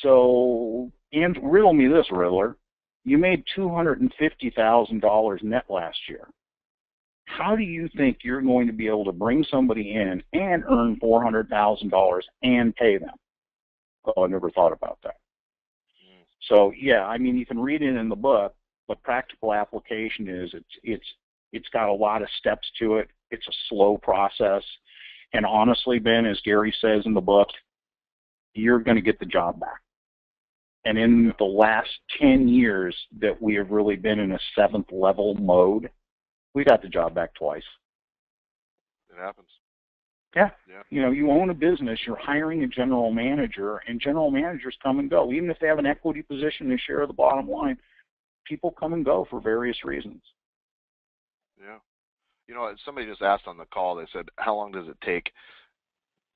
So, and riddle me this, Riddler. You made $250,000 net last year. How do you think you're going to be able to bring somebody in and earn $400,000 and pay them? Oh, I never thought about that. So, yeah, I mean, you can read it in the book, but practical application is it's got a lot of steps to it. It's a slow process. And honestly, Ben, as Gary says in the book, you're going to get the job back. And in the last 10 years that we have really been in a 7th level mode, we got the job back twice. It happens. Yeah. You know, you own a business, you're hiring a general manager, and general managers come and go. Even if they have an equity position, they share the bottom line. People come and go for various reasons. Yeah. You know, somebody just asked on the call, they said, how long does it take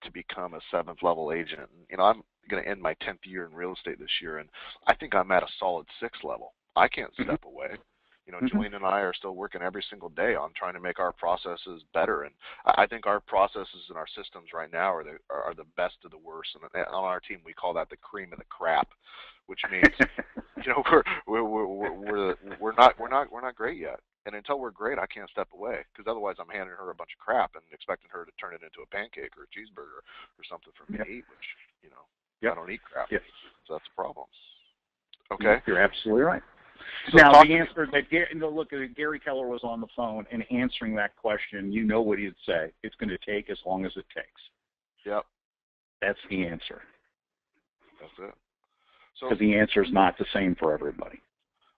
to become a 7th level agent? And, you know, I'm going to end my 10th year in real estate this year, and I think I'm at a solid 6th level. I can't step away. You know, Julian and I are still working every single day on trying to make our processes better, and I think our processes and our systems right now are the best of the worst. And on our team, we call that the cream of the crap, which means, you know, we're not great yet. And until we're great, I can't step away, because otherwise I'm handing her a bunch of crap and expecting her to turn it into a pancake or a cheeseburger or something for me to eat, which, you know, I don't eat crap. So that's a problem. Okay. You're absolutely right. So now, the answer that Gary Keller was on the phone and answering that question, you know what he'd say. It's going to take as long as it takes. Yep. That's the answer. That's it. So because the answer is not the same for everybody.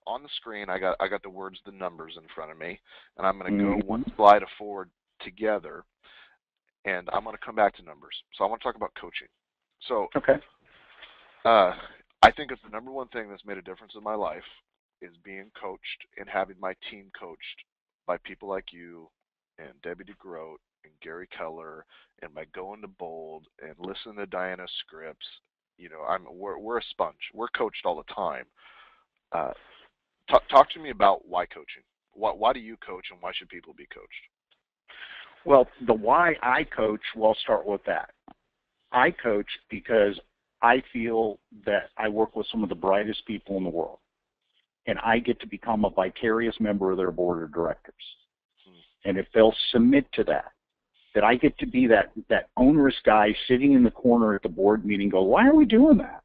On the screen, I got the words, the numbers in front of me, and I'm going to go one slide forward together, and I'm going to come back to numbers. So I want to talk about coaching. So I think it's the number one thing that's made a difference in my life is being coached and having my team coached by people like you and Debbie DeGroat and Gary Keller, and by going to Bold and listening to Diana Scripps. You know, we're a sponge. We're coached all the time. Talk to me about why coaching. Why do you coach, and why should people be coached? Well, the why I coach, well, I'll start with that. I coach because I feel that I work with some of the brightest people in the world, and I get to become a vicarious member of their board of directors. And if they'll submit to that I get to be that onerous guy sitting in the corner at the board meeting go, why are we doing that?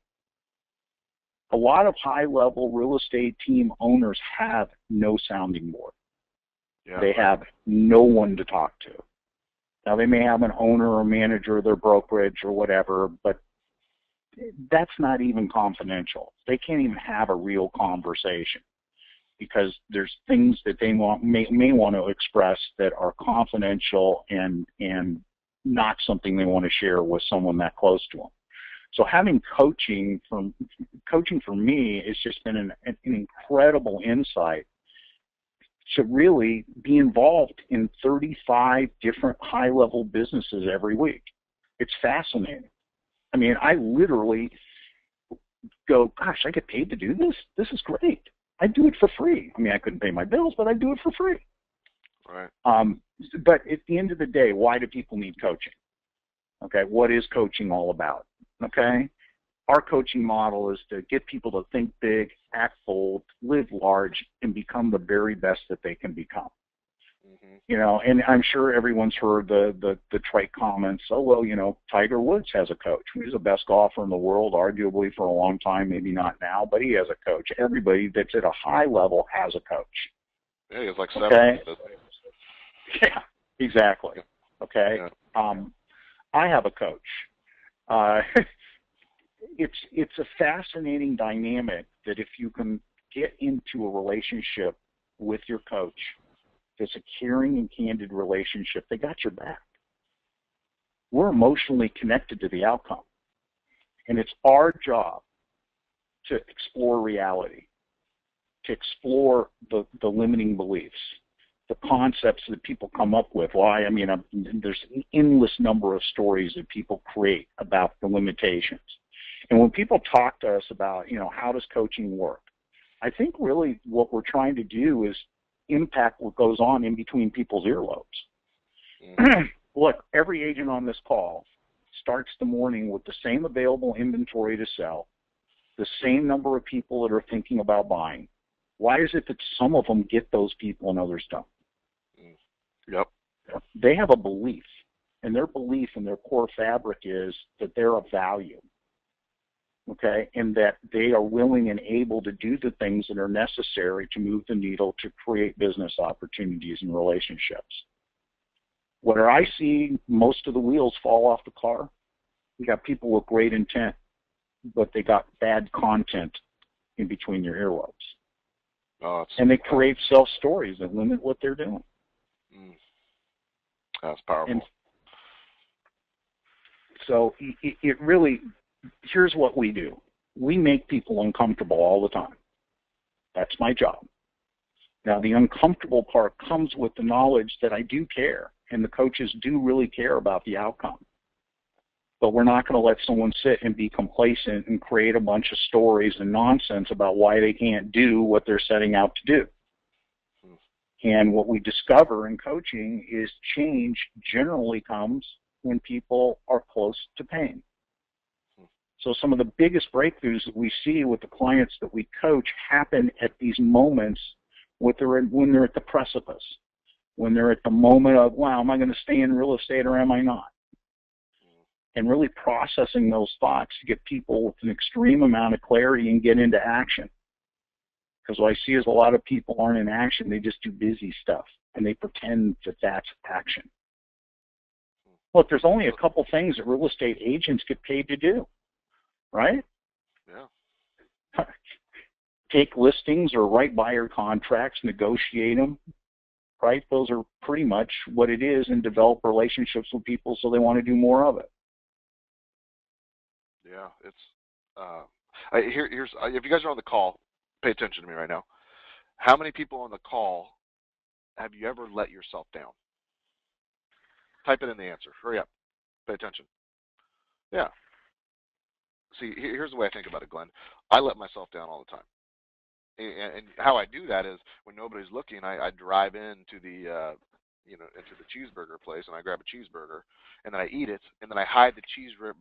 A lot of high-level real estate team owners have no sounding board. Yeah. They have no one to talk to. Now, they may have an owner or manager of their brokerage or whatever, but that's not even confidential. They can't even have a real conversation because there's things that they may want to express that are confidential and not something they want to share with someone that close to them. So having coaching for me has just been an incredible insight to really be involved in 35 different high-level businesses every week. It's fascinating. I mean, I literally go, gosh, I get paid to do this? This is great. I do it for free. I mean, I couldn't pay my bills, but I do it for free. Right. But at the end of the day, why do people need coaching? Okay, what is coaching all about? Okay, our coaching model is to get people to think big, act bold, live large, and become the very best that they can become. Mm-hmm. You know, and I'm sure everyone's heard the trite comments. Oh, well, you know, Tiger Woods has a coach. He's the best golfer in the world, arguably for a long time, maybe not now, but he has a coach. Everybody that's at a high level has a coach. Yeah, he has like 7. Okay. Yeah, exactly. Okay. Yeah. I have a coach. It's a fascinating dynamic that if you can get into a relationship with your coach, it's a caring and candid relationship, they got your back. We're emotionally connected to the outcome. And it's our job to explore reality, to explore the limiting beliefs, the concepts that people come up with. Why? I mean, there's an endless number of stories that people create about the limitations. And when people talk to us about, you know, how does coaching work? I think really what we're trying to do is impact what goes on in between people's earlobes. Mm-hmm. Look, every agent on this call starts the morning with the same available inventory to sell, the same number of people that are thinking about buying. Why is it that some of them get those people and others don't? Yep. They have a belief, and their belief in their core fabric is that they're of value, okay, and that they are willing and able to do the things that are necessary to move the needle to create business opportunities and relationships. Where I see most of the wheels fall off the car, you got people with great intent, but they got bad content in between their earlobes. Oh, and they create self-stories that limit what they're doing. That's powerful. And so it really, here's what we do. We make people uncomfortable all the time. That's my job. Now, the uncomfortable part comes with the knowledge that I do care, and the coaches do really care about the outcome. But we're not going to let someone sit and be complacent and create a bunch of stories and nonsense about why they can't do what they're setting out to do. And what we discover in coaching is change generally comes when people are close to pain. So some of the biggest breakthroughs that we see with the clients that we coach happen at these moments when they're at the precipice, when they're at the moment of, wow, am I going to stay in real estate or am I not? And really processing those thoughts to get people with an extreme amount of clarity and get into action. Because what I see is a lot of people aren't in action, they just do busy stuff, and they pretend that that's action. Look, there's only a couple things that real estate agents get paid to do, right? Yeah. Take listings or write buyer contracts, negotiate them, right? Those are pretty much what it is, and develop relationships with people so they want to do more of it. Yeah, it's here's if you guys are on the call, pay attention to me right now. How many people on the call have you ever let yourself down? Type it in the answer. Hurry up. Pay attention. Yeah. See, here's the way I think about it, Glenn. I let myself down all the time. And how I do that is when nobody's looking, I drive into the into the cheeseburger place, and I grab a cheeseburger, and then I eat it, and then I hide the cheeseburger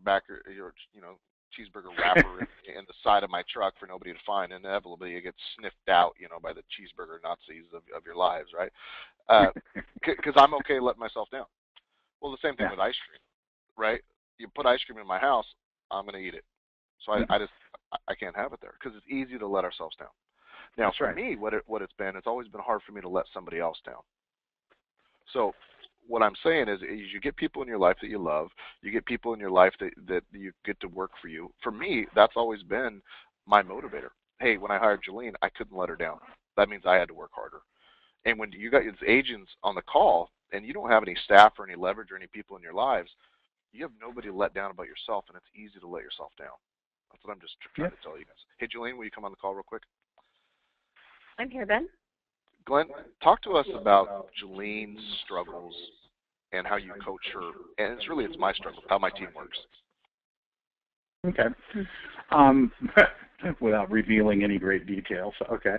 wrapper in the side of my truck for nobody to find. And inevitably, it gets sniffed out, by the cheeseburger Nazis of your lives, right? Because I'm okay letting myself down. Well, the same thing with ice cream, right? You put ice cream in my house, I'm going to eat it. So I can't have it there because it's easy to let ourselves down. Now, That's for right. me, it's always been hard for me to let somebody else down. So what I'm saying is you get people in your life that you love. You get people in your life that you get to work for you. For me, that's always been my motivator. Hey, when I hired Jolene, I couldn't let her down. That means I had to work harder. And when you got these agents on the call and you don't have any staff or any leverage or any people in your lives, you have nobody to let down about yourself, and it's easy to let yourself down. That's what I'm just trying to tell you guys. Hey, Jolene, will you come on the call real quick? I'm here, Ben. Glenn, talk to us about Jolene's struggles and how you coach her. And it's my struggle, how my team works. Okay. Without revealing any great details. Okay.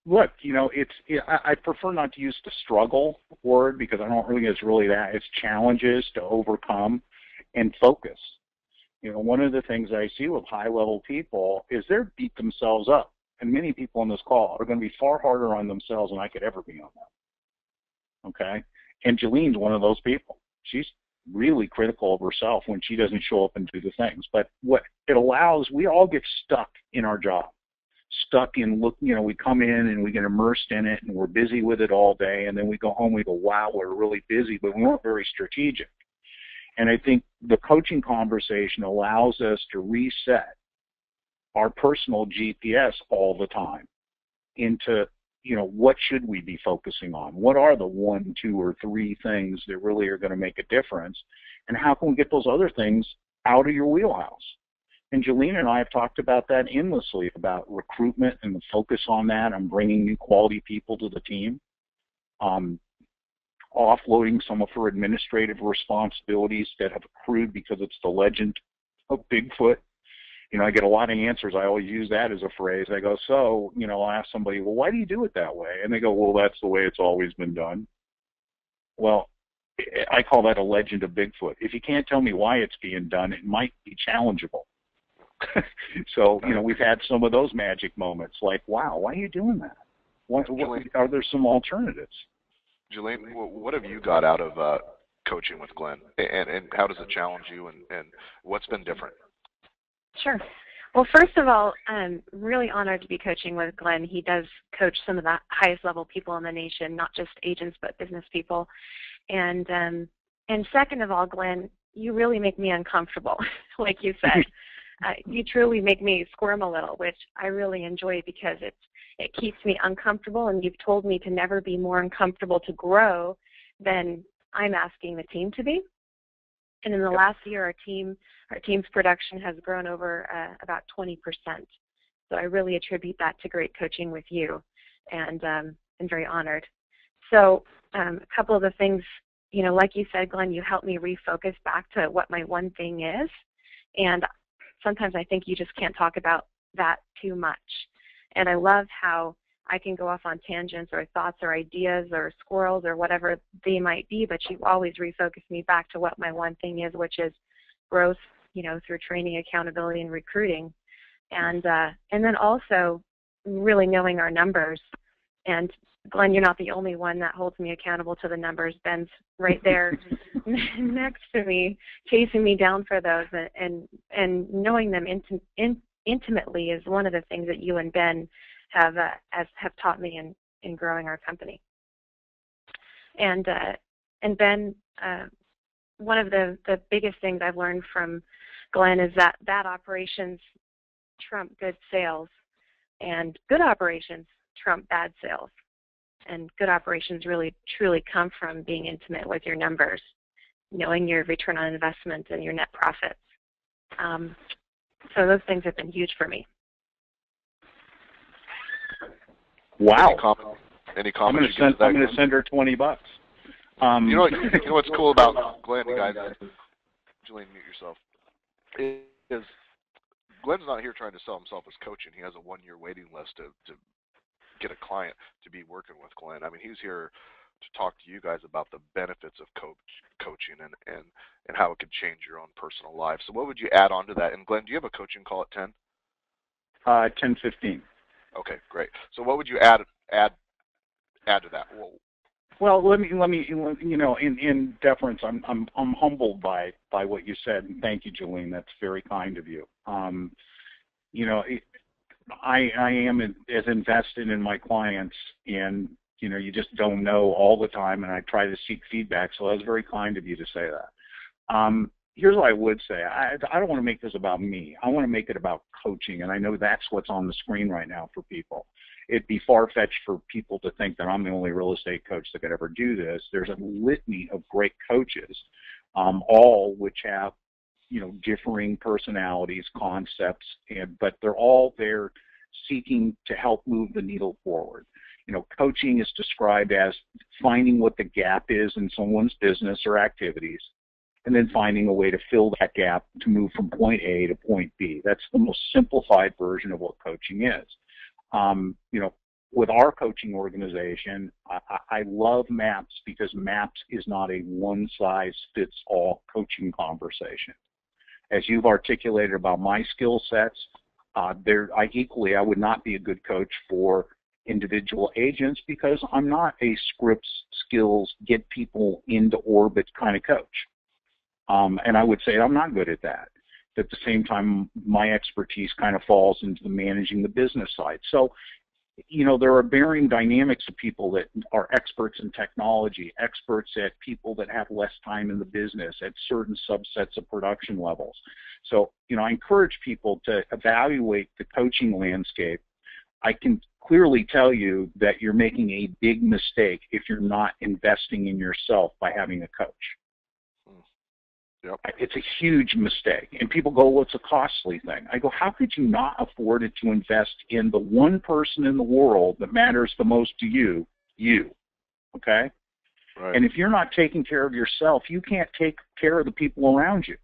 Look, I prefer not to use the struggle word because I don't think it's really that. It's challenges to overcome and focus. One of the things I see with high-level people is they beat themselves up. And many people on this call are going to be far harder on themselves than I could ever be on them. Okay? And Jalene's one of those people. She's really critical of herself when she doesn't show up and do the things. But what it allows, we all get stuck in our job. Stuck in, we come in and we get immersed in it and we're busy with it all day. And then we go home, we go, wow, we're really busy, but we weren't very strategic. And I think the coaching conversation allows us to reset our personal GPS all the time into, what should we be focusing on? What are the 1, 2, or 3 things that really are going to make a difference? And how can we get those other things out of your wheelhouse? And Jalene and I have talked about that endlessly, about recruitment and the focus on that. I'm bringing new quality people to the team. Offloading some of her administrative responsibilities that have accrued because it's the legend of Bigfoot. I get a lot of answers. I always use that as a phrase. I go, I'll ask somebody, well, why do you do it that way? And they go, well, that's the way it's always been done. Well, I call that a legend of Bigfoot. If you can't tell me why it's being done, it might be challengeable. So, we've had some of those magic moments like, wow, why are you doing that? Are there some alternatives? Jalene, what have you got out of coaching with Glenn, and how does it challenge you, and what's been different? Sure. Well, first of all, I'm really honored to be coaching with Glenn. He does coach some of the highest level people in the nation, not just agents, but business people. And second of all, Glenn, you really make me uncomfortable, like you said. You truly make me squirm a little, which I really enjoy because it keeps me uncomfortable, and you've told me to never be more uncomfortable to grow than I'm asking the team to be. And in the last year, our team's production has grown over about 20%. So I really attribute that to great coaching with you, and I'm very honored. So a couple of the things, like you said, Glenn, you helped me refocus back to what my one thing is. And sometimes I think you just can't talk about that too much. And I love how I can go off on tangents or thoughts or ideas or squirrels or whatever they might be, but you always refocus me back to what my one thing is, which is growth, through training, accountability, and recruiting. And then also really knowing our numbers. And Glenn, you're not the only one that holds me accountable to the numbers. Ben's right there next to me, chasing me down for those, and knowing them intimately is one of the things that you and Ben have taught me in growing our company. And Ben, one of the biggest things I've learned from Glenn is that bad operations trump good sales, and good operations trump bad sales. And good operations really truly come from being intimate with your numbers, knowing your return on investment and your net profits. So those things have been huge for me. Wow. Any comments? I'm going to send her $20. You know what's cool about Glenn, guys? Jalene, mute yourself. Is Glenn's not here trying to sell himself as coaching. He has a 1-year waiting list to get a client to be working with Glenn. I mean, he's here to talk to you guys about the benefits of coaching and how it could change your own personal life. So what would you add on to that? And Glenn, do you have a coaching call at 10? 10:15. Okay, great. So what would you add to that? Well, let me in deference, I'm humbled by what you said, and thank you, Jalene. That's very kind of you. I am as invested in my clients, and you just don't know all the time, and I try to seek feedback. So that's very kind of you to say that. Here's what I would say. I don't want to make this about me. I want to make it about coaching, and I know that's what's on the screen right now for people. It'd be far-fetched for people to think that I'm the only real estate coach that could ever do this. There's a litany of great coaches, all which have, differing personalities, concepts, but they're all there seeking to help move the needle forward. Coaching is described as finding what the gap is in someone's business or activities, and then finding a way to fill that gap to move from point A to point B. That's the most simplified version of what coaching is. You know, with our coaching organization, I love MAPS because MAPS is not a one-size-fits-all coaching conversation. As you've articulated about my skill sets, I would not be a good coach for individual agents because I'm not a scripts, skills, get people into orbit kind of coach. And I would say I'm not good at that. At the same time, my expertise kind of falls into the managing the business side. So, you know, there are varying dynamics of people that are experts in technology, experts at people that have less time in the business, at certain subsets of production levels. So, you know, I encourage people to evaluate the coaching landscape. I can clearly tell you that you're making a big mistake if you're not investing in yourself by having a coach. Yep. It's a huge mistake. And people go, well, it's a costly thing. I go, how could you not afford it to invest in the one person in the world that matters the most to you, okay? Right. And if you're not taking care of yourself, you can't take care of the people around you.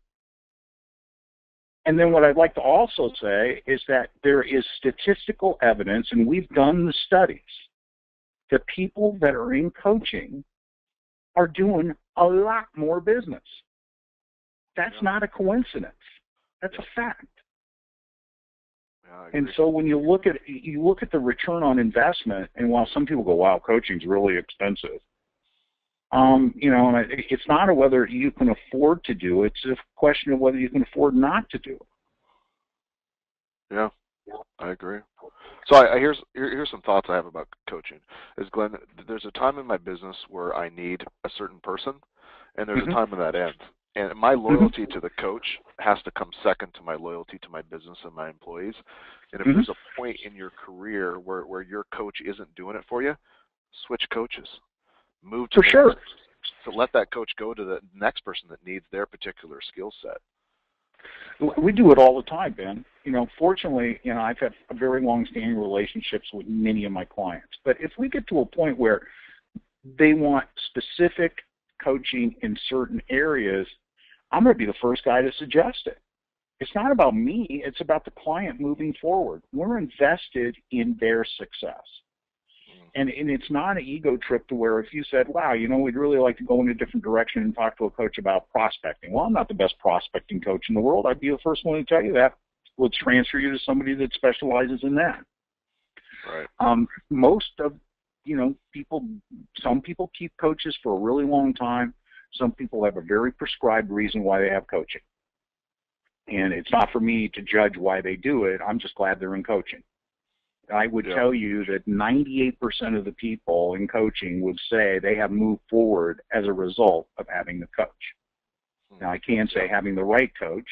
And then what I'd like to also say is that there is statistical evidence, and we've done the studies, that people that are in coaching are doing a lot more business. That's not a coincidence. That's a fact. Yeah, and so when you look at the return on investment, and while some people go, "Wow, coaching's really expensive," you know, and it's not a whether you can afford to do it; it's a question of whether you can afford not to do it. Yeah, I agree. So here's some thoughts I have about coaching. Is Glenn, there's a time in my business where I need a certain person, and there's a time when that ends. And my loyalty to the coach has to come second to my loyalty to my business and my employees. And if there's a point in your career where your coach isn't doing it for you, switch coaches. Move to for sure. So let that coach go to the next person that needs their particular skill set. We do it all the time, Ben. You know, fortunately, you know, I've had very long-standing relationships with many of my clients. But if we get to a point where they want specific coaching in certain areas, I'm going to be the first guy to suggest it. It's not about me. It's about the client moving forward. We're invested in their success. And it's not an ego trip to where if you said, wow, you know, we'd really like to go in a different direction and talk to a coach about prospecting. Well, I'm not the best prospecting coach in the world. I'd be the first one to tell you that. Let's transfer you to somebody that specializes in that. Right. Most of, you know, some people keep coaches for a really long time. Some people have a very prescribed reason why they have coaching. And it's not for me to judge why they do it. I'm just glad they're in coaching. I would tell you that 98% of the people in coaching would say they have moved forward as a result of having the coach. Now, I can say having the right coach,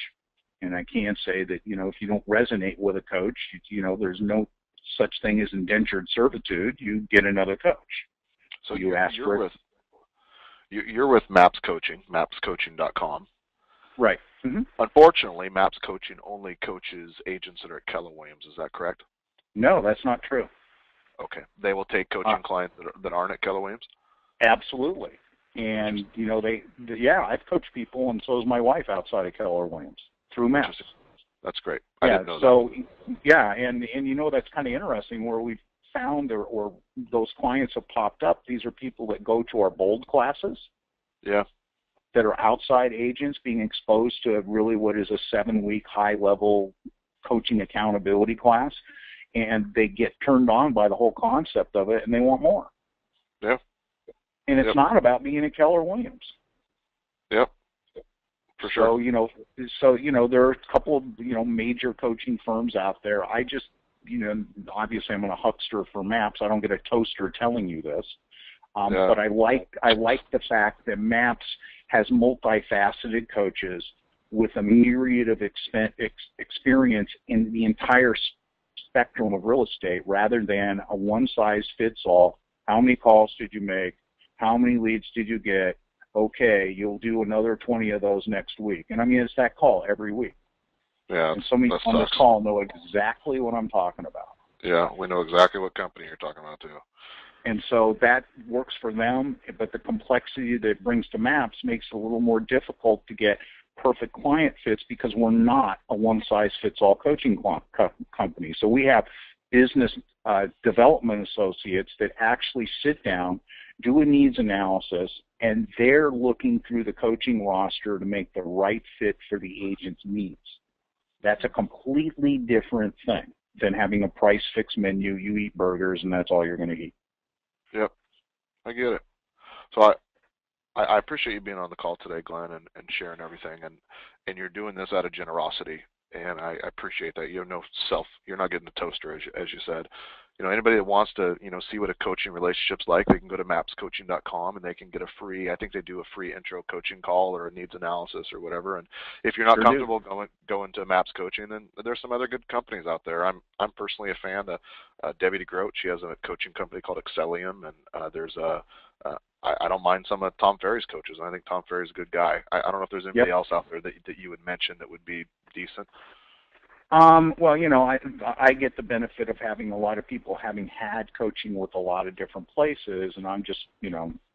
and I can say that, you know, if you don't resonate with a coach, you know, there's no such thing as indentured servitude. You get another coach. So you ask for it. You're with MAPS Coaching, mapscoaching.com. Right. Unfortunately, MAPS Coaching only coaches agents that are at Keller Williams. Is that correct? No, that's not true. Okay. They will take coaching clients that aren't at Keller Williams? Absolutely. And, you know, I've coached people, and so has my wife outside of Keller Williams through MAPS. That's great. I didn't know that. Yeah, and you know, that's kind of interesting where we've found or those clients have popped up. These are people that go to our BOLD classes. Yeah. That are outside agents being exposed to really what is a 7-week high-level coaching accountability class, and they get turned on by the whole concept of it, and they want more. Yeah. And it's not about being at Keller Williams. Yep. For sure. So, you know, there are a couple of, you know, major coaching firms out there. I just, you know, obviously I'm a huckster for MAPS. I don't get a toaster telling you this. But I like the fact that MAPS has multifaceted coaches with a myriad of experience in the entire spectrum of real estate rather than a one-size-fits-all. How many calls did you make? How many leads did you get? Okay, you'll do another 20 of those next week. And I mean, it's that call every week. Yeah, and somebody on this call know exactly what I'm talking about. Yeah, we know exactly what company you're talking about, too. And so that works for them, but the complexity that it brings to MAPS makes it a little more difficult to get perfect client fits because we're not a one-size-fits-all coaching company. So we have business development associates that actually sit down, do a needs analysis, and they're looking through the coaching roster to make the right fit for the agent's needs. That's a completely different thing than having a price fixed menu. You eat burgers, and that's all you're going to eat. Yep, I get it. So I appreciate you being on the call today, Glenn, and sharing everything. And you're doing this out of generosity, and I appreciate that. You have no you're not getting a toaster, as you said. You know, anybody that wants to, see what a coaching relationship's like, they can go to mapscoaching.com and they can get I think they do a free intro coaching call or a needs analysis or whatever. And if you're not comfortable going to MAPS Coaching, then there's some other good companies out there. I'm personally a fan of Debbie DeGroat. She has a coaching company called Excellium, and there's I don't mind some of Tom Ferry's coaches. I think Tom Ferry's a good guy. I don't know if there's anybody else out there that you would mention that would be decent. Well, I get the benefit of having a lot of people having had coaching with a lot of different places, and I'm just,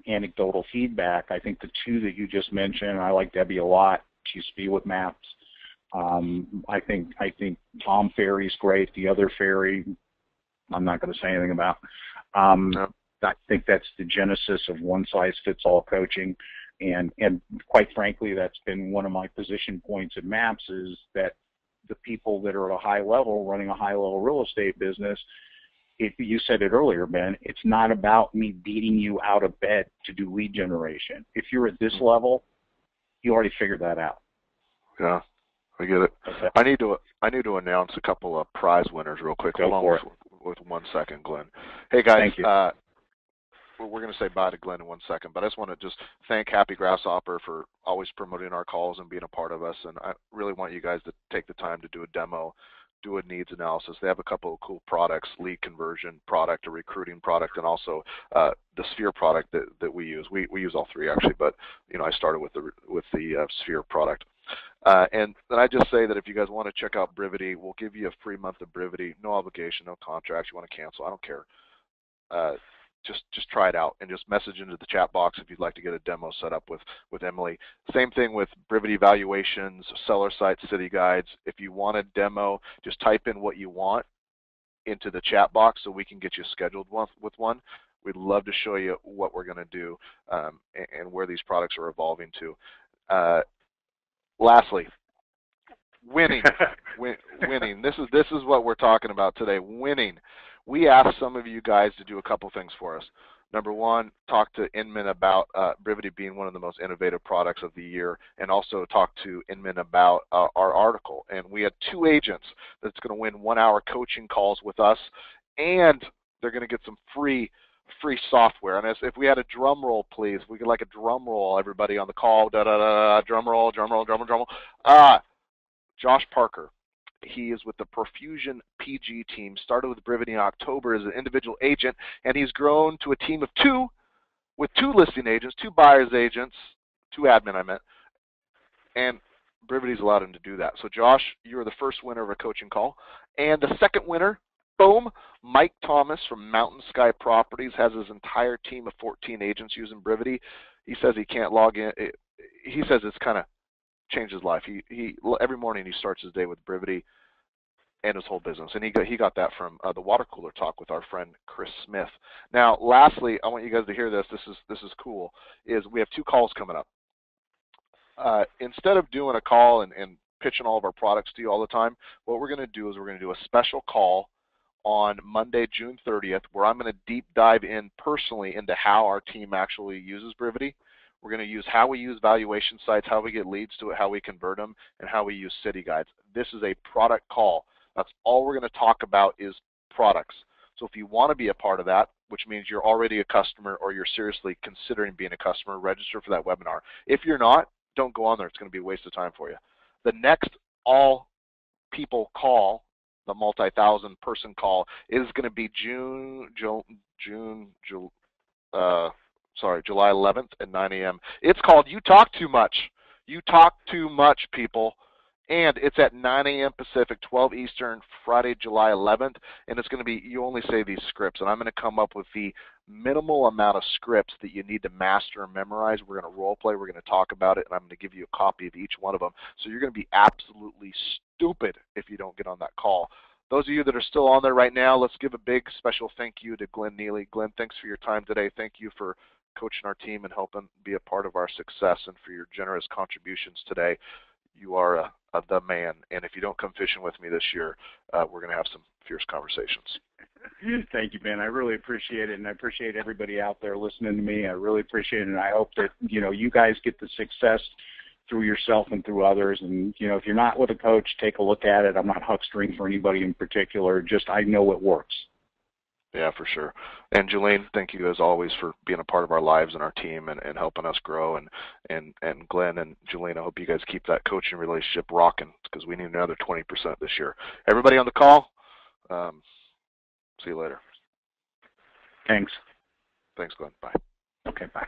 anecdotal feedback. I think the two that you just mentioned, I like Debbie a lot. She used to be with MAPS. I think Tom Ferry's great. The other Ferry, I'm not going to say anything about. No. I think that's the genesis of one-size-fits-all coaching. And quite frankly, that's been one of my position points at MAPS is that the people that are at a high level running a high-level real estate business, you said it earlier, Ben, it's not about me beating you out of bed to do lead generation. If you're at this level, you already figured that out. Yeah, I get it. Okay. I need to announce a couple of prize winners real quick. Go for it. With 1 second, Glenn. Hey, guys. Thank you. We're going to say bye to Glenn in 1 second, but I just want to just thank Happy Grasshopper for always promoting our calls and being a part of us. And I really want you guys to take the time to do a demo, do a needs analysis. They have a couple of cool products, lead conversion product, a recruiting product, and also the Sphere product that we use. We use all three actually, but I started with the Sphere product. And then I just say that if you guys want to check out Brivity, we'll give you a free month of Brivity, no obligation, no contracts. You want to cancel, I don't care. Just try it out and just message into the chat box if you'd like to get a demo set up with Emily. Same thing with Brivity valuations, seller sites, city guides. If you want a demo, just type in what you want into the chat box so we can get you scheduled with one. We'd love to show you what we're going to do and where these products are evolving to. Lastly, winning. Winning. This is what we're talking about today. Winning. We asked some of you guys to do a couple things for us. Number one, talk to Inman about Brivity being one of the most innovative products of the year, and also talk to Inman about our article. And we had 2 agents that's going to win 1-hour coaching calls with us, and they're going to get some free software. And if we had a drum roll, please, we could like a drum roll, everybody on the call, drum roll. Josh Parker. He is with the Profusion PG team, started with Brivity in October as an individual agent, and he's grown to a team of 2 with 2 listing agents, 2 buyer's agents, 2 admin, I meant, and Brivity's allowed him to do that. So, Josh, you're the first winner of a coaching call. And the second winner, boom, Mike Thomas from Mountain Sky Properties has his entire team of 14 agents using Brivity. He says he can't log in. He says it's kind of changed his life. He every morning he starts his day with Brivity and his whole business, and he got that from the water cooler talk with our friend Chris Smith. Now, lastly, I want you guys to hear this. This is cool. Is we have 2 calls coming up. Instead of doing a call and pitching all of our products to you all the time, what we're going to do is we're going to do a special call on Monday, June 30th, where I'm going to deep dive in personally into how our team actually uses Brivity. We're going to use how we use valuation sites, how we get leads to it, how we convert them, and how we use city guides. This is a product call. That's all we're going to talk about is products. So if you want to be a part of that, which means you're already a customer or you're seriously considering being a customer, register for that webinar. If you're not, don't go on there. It's going to be a waste of time for you. The next all people call, the multi-thousand person call, is going to be July 11th at 9 a.m. It's called You Talk Too Much. You talk too much, people. And it's at 9 a.m. Pacific, 12 Eastern, Friday, July 11th. And it's going to be, you only say these scripts. And I'm going to come up with the minimal amount of scripts that you need to master and memorize. We're going to role play. We're going to talk about it. And I'm going to give you a copy of each one of them. So you're going to be absolutely stupid if you don't get on that call. Those of you that are still on there right now, let's give a big special thank you to Glenn Neely. Glenn, thanks for your time today. Thank you for coaching our team and helping be a part of our success and for your generous contributions today. You are the man, and if you don't come fishing with me this year, we're going to have some fierce conversations. Thank you, Ben. I really appreciate it, and I appreciate everybody out there listening to me. I really appreciate it, and I hope that you guys get the success through yourself and through others. And if you're not with a coach, take a look at it. I'm not huckstering for anybody in particular. Just I know it works. Yeah, for sure. And Julene, thank you as always for being a part of our lives and our team and helping us grow. And Glenn and Julene, I hope you guys keep that coaching relationship rocking because we need another 20% this year. Everybody on the call, see you later. Thanks. Thanks, Glenn. Bye. Okay, bye.